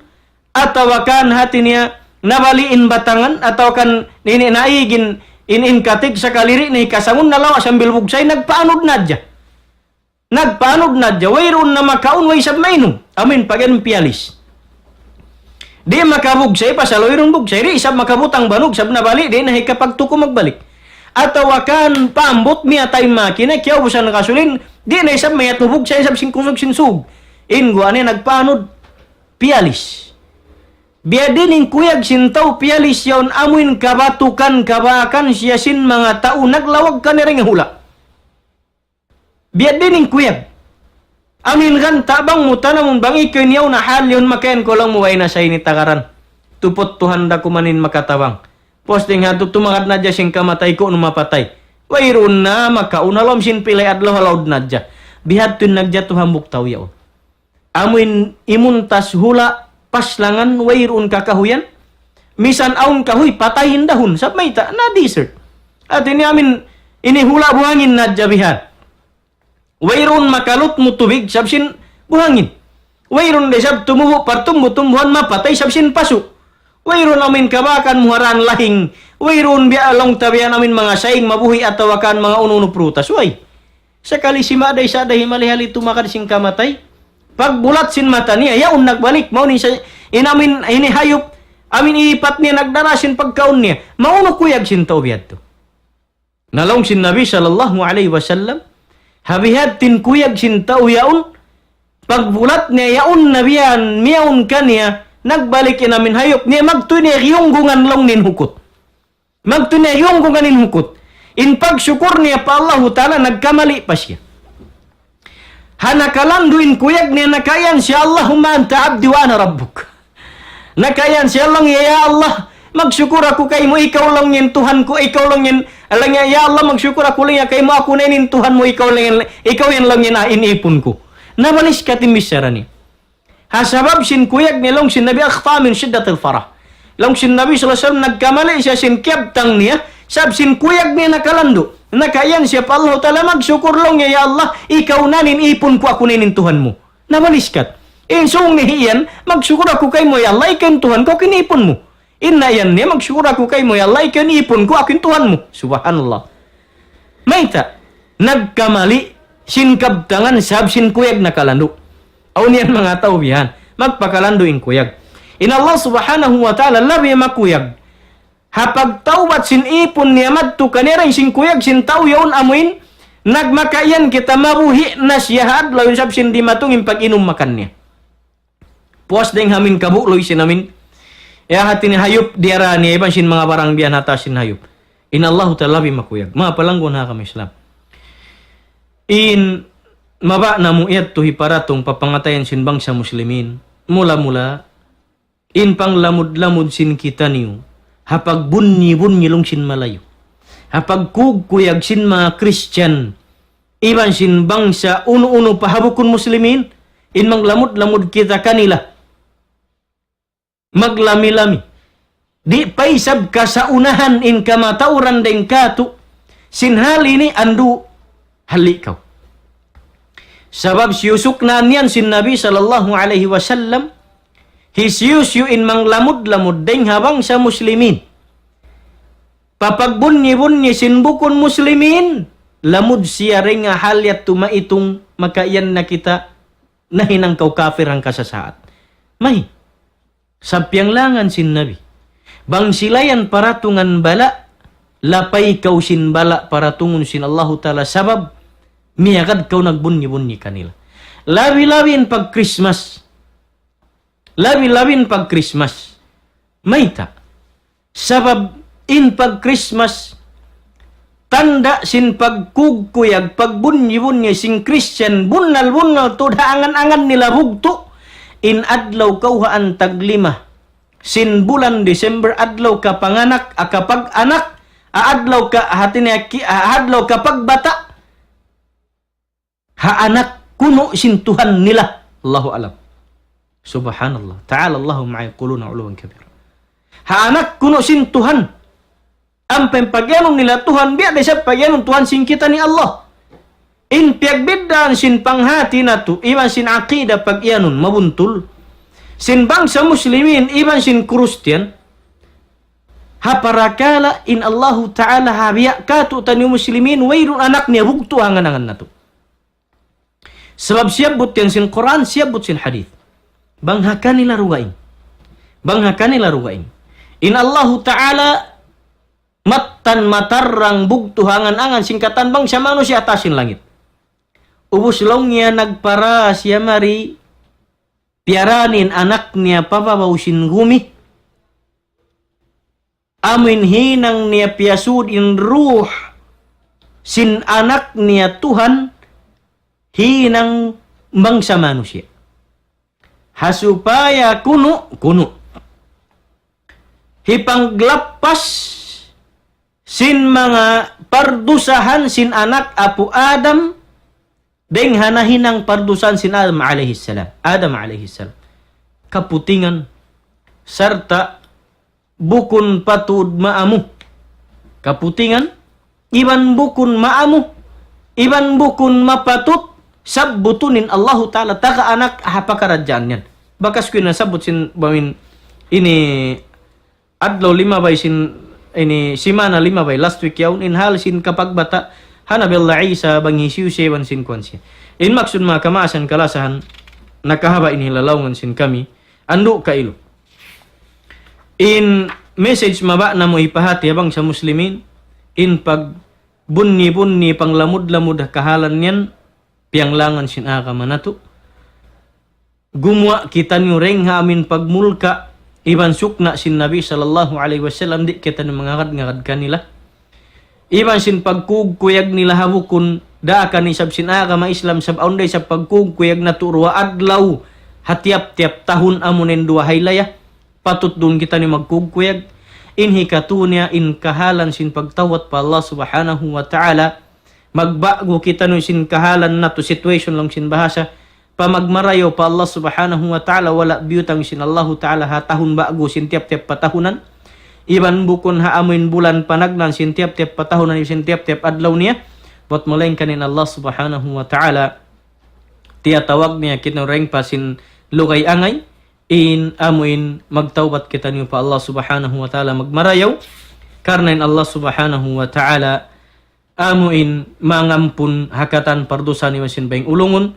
atawa kan hati niya, nabali inbatangan, atawa kan naigin in-inkatig sa kaliri na hikasangun, nalawa sambil bugsay, nagpaanod na dya. Nagpaanod na dya, wayroon na makaun, way sab mainom. Amin, pag-inom pialis. Di makabugsay, pasaloyron bugsay, di isab makabutang banog, sab nabali, di na hikapagtuko magbalik. Atawa kan paambot, miyatay makina, kiyaw busan nakasulin, di na isab mayatubog, sa isab singkusog sinsug. Ingo, ane nagpaanod, pialis. Biya din yung kuyag sintaw, pialis yaon, amuin kabatukan, kabakan, siya sin mga tao, naglawag ka na rin hula. Biya din yung kuyag. Amin kan, tabang mo, tanamon, bang ikaw niyaw na hal yun, makayan ko lang muway na sa initakaran. Tupot tuhanda kumanin makatabang. Posting ha, tutumangat na dya siyang kamatay ko, mapatay. Wayroon na, makaunalom sin pilay adlaw halawd na dya. Bihat tun nagdya tuhambuk tao yaon. Amuin imuntas hula paslangan wayroon kakahuyan. Misan aun kahuy patayin dahon sa mayta na desert. At ini amin ini hula buhangin na jabihan. Wayroon makalot mo tubig sabsin buhangin. Wayroon desab tumubo partum tumbuhan mapatay sabsin paso. Wayroon amin kabakan muharan lahing. Wayroon biya along tabian amin mga saing mabuhi at tawakan mga ununo prutas. Way. Sakali si Maday sa dahi malihali tumakad sing kamatay. Pagbulat sin mata niya, yaon nagbalik. Mao ni sa inamin inihayop, amin iipat niya nagdarasin pagkaon niya. Mauno kuyag sin taubiyad to. Nalong sin Nabi sallallahu alaihi wasallam, habihat tin kuyag sin tao yaon, pagbulat niya yaon nabiyan, miyaon ka niya, nagbalik inamin hayop niya, magtunay yung gungan long nin hukot. Magtunay yung gungan nin hukot. In pagsyukur niya pa Allah Ta'ala, nagkamali pa siya. Hanakalanduin kuyag niya nakayan siya Allahumma anta abdi wa ana rabbuk. Nakayan siya lang ya Allah, magsyukur ako kay mo, ikaw lang yan Tuhan ko, ikaw lang yan, alang ya Allah, magsyukur ako lang yan kay mo, ako na yan Tuhan mo, ikaw yan lang yan inipon ko. Nabalis ka timisara ni. Hasabab sin kuyag niya lang sin Nabi akhfa min shiddatil farah. Lang sin Nabi sallallahu alaihi wasallam nagkamali siya sin kyabtang niya, sab sin kuyag niya nakalando. Nakayan siya pa Allah Ta'ala, magsyukur lang niya, ya Allah, ikaw na ipon ko, ako ninin Tuhan mo. Nabaliskat. Sung nihiyan, magsyukur ako kay mo, ya Allah, ikaw Tuhan ko, kinipon mo. Na yan niya, magsyukur ako kay mo, ya Allah, ikaw ipon ko, ako Tuhan mo. Subhanallah. Mayta, nagkamali, sinkabtangan, sab sin kuyag nakalando. Aw niyan mga tao bihan, magpakalando in kuyag. In Allah subhanahu wa ta'ala, labi makuyag. Hapag tawbat sin ipon niya madto kaniray sin kuyag sin tao yaon amuin nagmakayan kita mabuhi na siyahad layon sab sin di matungin pag-inom makan niya. Puas ding hamin kabuloy sin amin. Ya hati ni hayop diara ni iban sin mga barang biyan hata sin hayop. In Allah Ta'ala bi makuyag. Mga palanggon ha kami Islam. In maba na mo iyat to hiparatong papangatayan sin bangsa muslimin. Mula-mula in pang lamud-lamud sin kita niyo. Hapag bunyi-bunyi long sin malayo. Hapag kuyag sin mga Christian. Iban sin bangsa uno-uno pahabukon muslimin. In manglamod-lamod kita kanila. Maglami-lami. Di paisab ka sa unahan in kamatauran deng kato. Sinhali ni andu hali kaw. Sabab siyusuk na niyan sin Nabi sallallahu alaihi wasallam. Hisyusyu in manglamod-lamod deng habang sa muslimin. Papagbunyi-bunyi sinbukon muslimin. Lamod siya rin nga halyat tumaitong makayan na kita na hinangkaw kafir ang kasasaat. May, sapyang langan sin Nabi. Bang silayan paratungan bala, lapay kau sin bala para tungun sin Allahu Ta'ala sabab miyagad kau nagbunyi-bunyi kanila. Labi-labin pag Christmas. Labi-labin pag Christmas. Mayta. Sabab in pag Christmas tanda sin pagkugkuyag, pagbunyi-bunyi sin Christian, bunal-bunal to angan-angan nila bugto. In adlaw kauhaan taglima. Sin bulan December adlaw ka panganak, kapag anak, adlaw ka adlaw kapag bata. Haanak kuno sin Tuhan nila. Allahu alam. Subhanallah. Ta'ala Allahu ma'ayquluna uluwan kabira. Haanak kuno sin Tuhan. Ang pagyanong nila Tuhan, biya na siya pagyanong Tuhan sin kita ni Allah. In piagbidaan sin panghati na to, iban sin akida pagyanon, mabuntul. Sin bangsa muslimin, iban sin Christian, haparakala in Allahu Ta'ala habiya kato tani muslimin, wayrun anak niya, bugto hangan-hangan na to. Sebab siyabot yan sin Quran, siyabot sin hadith. Banghakan nila rugain. Banghakan nila rugain. In Allahu Ta'ala matan matarang bugtuhangan angan singkatan bang siya manusia atasin langit. Ubus longnya nagpara siya mari piaranin anak niya papabausin gumi. Amin hinang niya piasudin ruh sin anak niya Tuhan hinang bangsa manusia. Hasupaya kuno hipanglapas sin mga pardusahan sin anak apu Adam deng hanahinang pardusahan sin Adam alaihissalam. Adam alaihissalam. Kaputingan serta bukun patud maamu. Kaputingan iban bukun maamu. Iban bukun mapatut sabbutunin Allahu Ta'ala taka anak hapakarajaan yan. Bakas ko nasabot sin bamin ini adlaw 5 bay sin ini simana 5 bay last week yaun in hal sin kapag bata hanabillah Isa bangisiu sewan sin kwansiya. In maksud mga kamasan kalasahan nakahaba ini lalawngan sin kami ando kailo. In message maba na mo ipahati abang sa muslimin in pag bunni-bunni panglamud-lamud kahalan yan pianglangan sin aka manato. Gumwa kita niyo reng ha amin pagmulka iban sukna sin Nabi sallallahu alaihi wasallam di kita ni mangagad-ngagad kanila. Iban sin pagkugkuyag nila hawukun da ka ni sab sin aka ma-Islam sab aunday sa pagkugkuyag na turwa adlaw hatiap-tiap tahun amunen dua haylaya patut dun kita ni magkugkuyag inhi katunya in kahalan sin pagtawat pa Allah subhanahu wa ta'ala magbago kita no sin kahalan na to situation lang sin bahasa pamagmarayo pa Allah subhanahu wa ta'ala wala biyutang sin Allahu ta'ala hatahun bago sin tiap-tiap patahunan iban bukon haamin bulan panagnan sin tiap-tiap patahunan sin tiap-tiap adlaw niya buat mulain kanin Allah subhanahu wa ta'ala tiyatawag niya kinureng pa sin lugay angay in amuin magtawbat kita niyo pa Allah subhanahu wa ta'ala magmarayaw karna in Allah subhanahu wa ta'ala amuin mangampun hakatan pardusa ni masin baing ulungun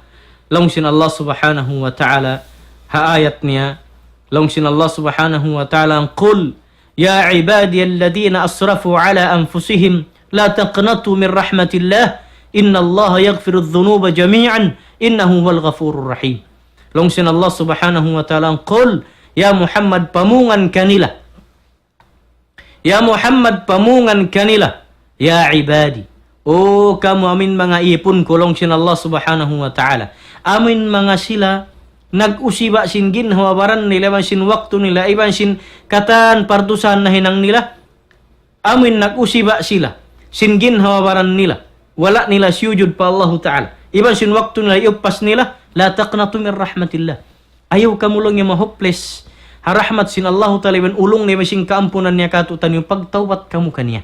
longsin Allah subhanahu wa ta'ala haayat niya longsin Allah subhanahu wa ta'ala qul ya ibadiyalladhina asrafu ala anfusihim la taqnatu min rahmatillah inna Allah yaghfiru dhunuba jami'an innahu huwal ghafurur rahim. Longsin Allah subhanahu wa ta'ala qul ya Muhammad pamungan kanila ya Muhammad pamungan kanila ya ibadi o kamu amin mga ipon ko longsin Allah subhanahu wa ta'ala amin mga sila nag-usiba sin ginhawabaran nila man sin waktu nila iban sin katan pardusan na hinang nila amin nag-usiba sila sin ginhawabaran nila wala nila sujud pa Allah ta'ala iban sin waktu nila iupas nila la taqnatu min rahmatillah ayaw kamulong yung ma-hopeless harahmat sin Allah ta'ala iban ulong ni masing kaampunan niya katutan yung pagtawat kamu kaniya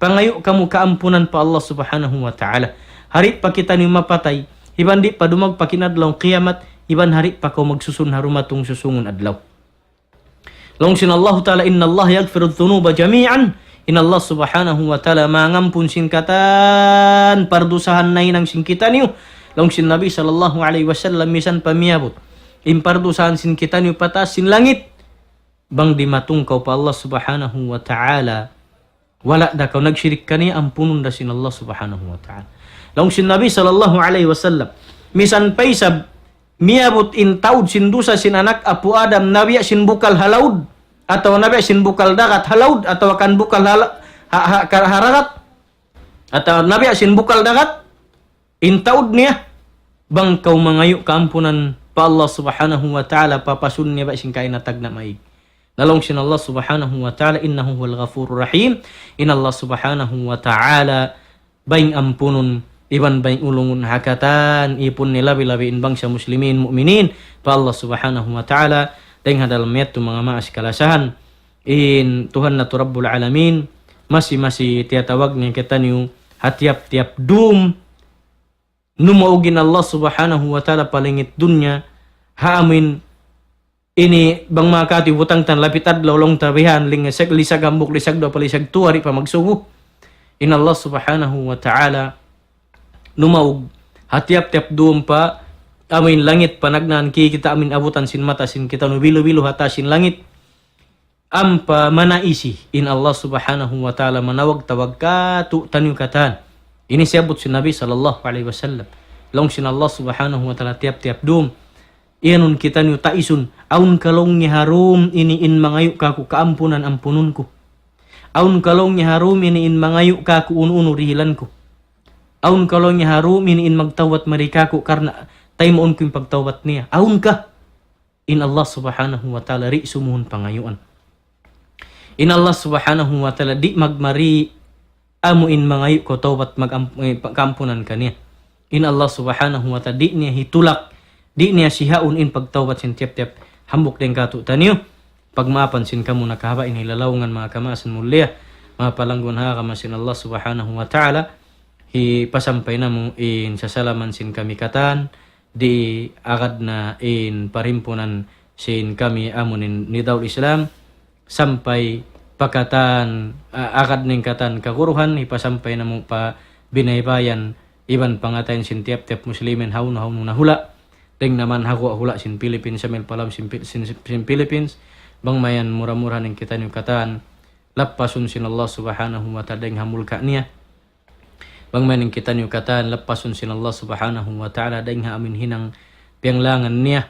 pangayo kamu kaampunan pa Allah subhanahu wa ta'ala hari pa kita ni mapatay iban di pa dumag pakinadlaw kiyamat iban hari pa ko magsusun harumatong susungon adlaw longsin Allah ta'ala inna Allah yaghfiru dhunuba jami'an inna Allah subhanahu wa ta'ala mangampun sin katan pardusahan na hinang sin kita niyo longsin Nabi sallallahu alaihi wasallam misan pamiabot impardusahan sin kita niyo patas sin langit bang dimatungkaw pa Allah subhanahu wa ta'ala wala da kau nagsyirik kaniya ampunon da sin Allah subhanahu wa ta'ala. Laung sin Nabi sallallahu alaihi wasallam misan paisab miabot in taud sin dusa sin anak apu Adam nabi sin bukal halaud atau nabi sin bukal darat halaud atau akan bukal hararat atau nabi sin bukal darat in taud niya bang kau mangayu kaampunan pa Allah subhanahu wa ta'ala papasun niya ba sin kainatag na maig. Nalong sin Allah subhanahu wa ta'ala innahu huwal ghafurur rahim. In Allah subhanahu wa ta'ala baing ampunun iban baing ulungun hakatan ipun nila labi in bangsa muslimin mu'minin pa Allah subhanahu wa ta'ala deng hadal miyatu mga maas kalasahan in Tuhan na tu Rabbul Alamin masih tiatawag niya kita niyo hatiap-tiap dum numaugin Allah subhanahu wa ta'ala palingit dunya haamin ini bang makati butang tan lapitad lolong tabihan lingesek lisag ambuk lisag do palisag tuari pa magsugo. In Allah subhanahu wa ta'ala numaug hatiap-tiap duom pa amin langit panagnan ki kita amin abutan sin mata sin kita nubilu-bilu hata sin langit ampa manaisi in Allah subhanahu wa ta'ala manawag tawag katu tanyu katan. Ini siabut sin Nabi sallallahu alaihi wasallam. Long sin Allah subhanahu wa ta'ala tiap-tiap duom iyanun kita niyo taisun aun kalong ni harum ini in mangayu kaku kaampunan ampununku aun kalong ni harum ini in mangayu kaku unu rihilanku aun kalong ni harum ini in magtawat marikaku karena tayo moon ko yung pagtawat niya aun ka in Allah subhanahu wa ta'ala ri sumuhun pangayuan in Allah subhanahu wa ta'ala di magmari amu in mangayu ko tawat magampunan kaniya in Allah subhanahu wa ta'ala di niya hitulak di niya sihaun in pagtawbat sin tiap-tiap hambuk den katu taniyo pagmapan sin kamu nakahaba in hilalawungan mga kamasan mulia mga palanggon ha kamasin Allah subhanahu wa ta'ala hi pasampay na mo in sasalaman sin kami katan di agad na in parimpunan sin kami amunin ni Daul Islam sampai pakatan agad ning katan kaguruhan hi pasampay na mo pa binaybayan iban pangatayin sin tiap-tiap muslimin haun nahula deng naman hago hula sin Philippines sa palam sin Philippines bang mayan murah-murah ning kita niyo kataan lapasun sin Allah subhanahu wa ta'ala deng hamulka niya bang mayan ning kita niyo kataan lapasun sin Allah subhanahu wa ta'ala deng amin hinang pianglangan niya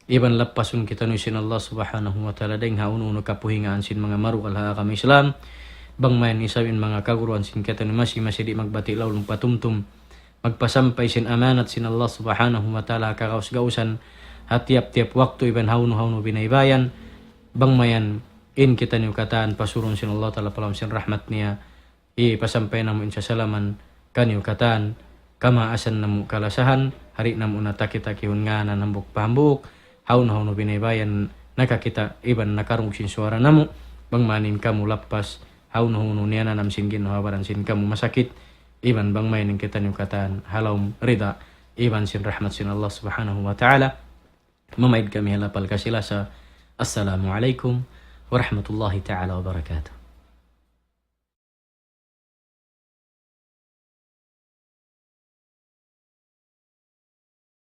iban lapasun kita niyo sin Allah subhanahu wa ta'ala deng uno kapuhingaan sin mga marukal ha kami Islam bang mayan isawin mga kaguruan sin kita niyo masih di magbati laulong patumtum magpasampay sin amanat sin Allah subhanahu wa ta'ala kakaus-gausan hatiap-tiap waktu iban haunu binaybayan bang mayan in kita niyo kataan pasurun sin Allah ta'ala palam sin rahmat niya pasampay namu insya salaman kaniyo kataan kama asan namu kalasahan hari namu nataki-takihun nga na nambuk pahambuk haunu binaybayan nakakita iban nakarung sin suara namu bang manin kamu lapas haunu niya na nam sin ginhawaran sin kamu masakit iban bang mainin kita niyo kataan halawm rida iban sin rahmat sin Allah subhanahu wa ta'ala mamaid kami halapal kasilasa assalamualaikum warahmatullahi ta'ala wabarakatuh.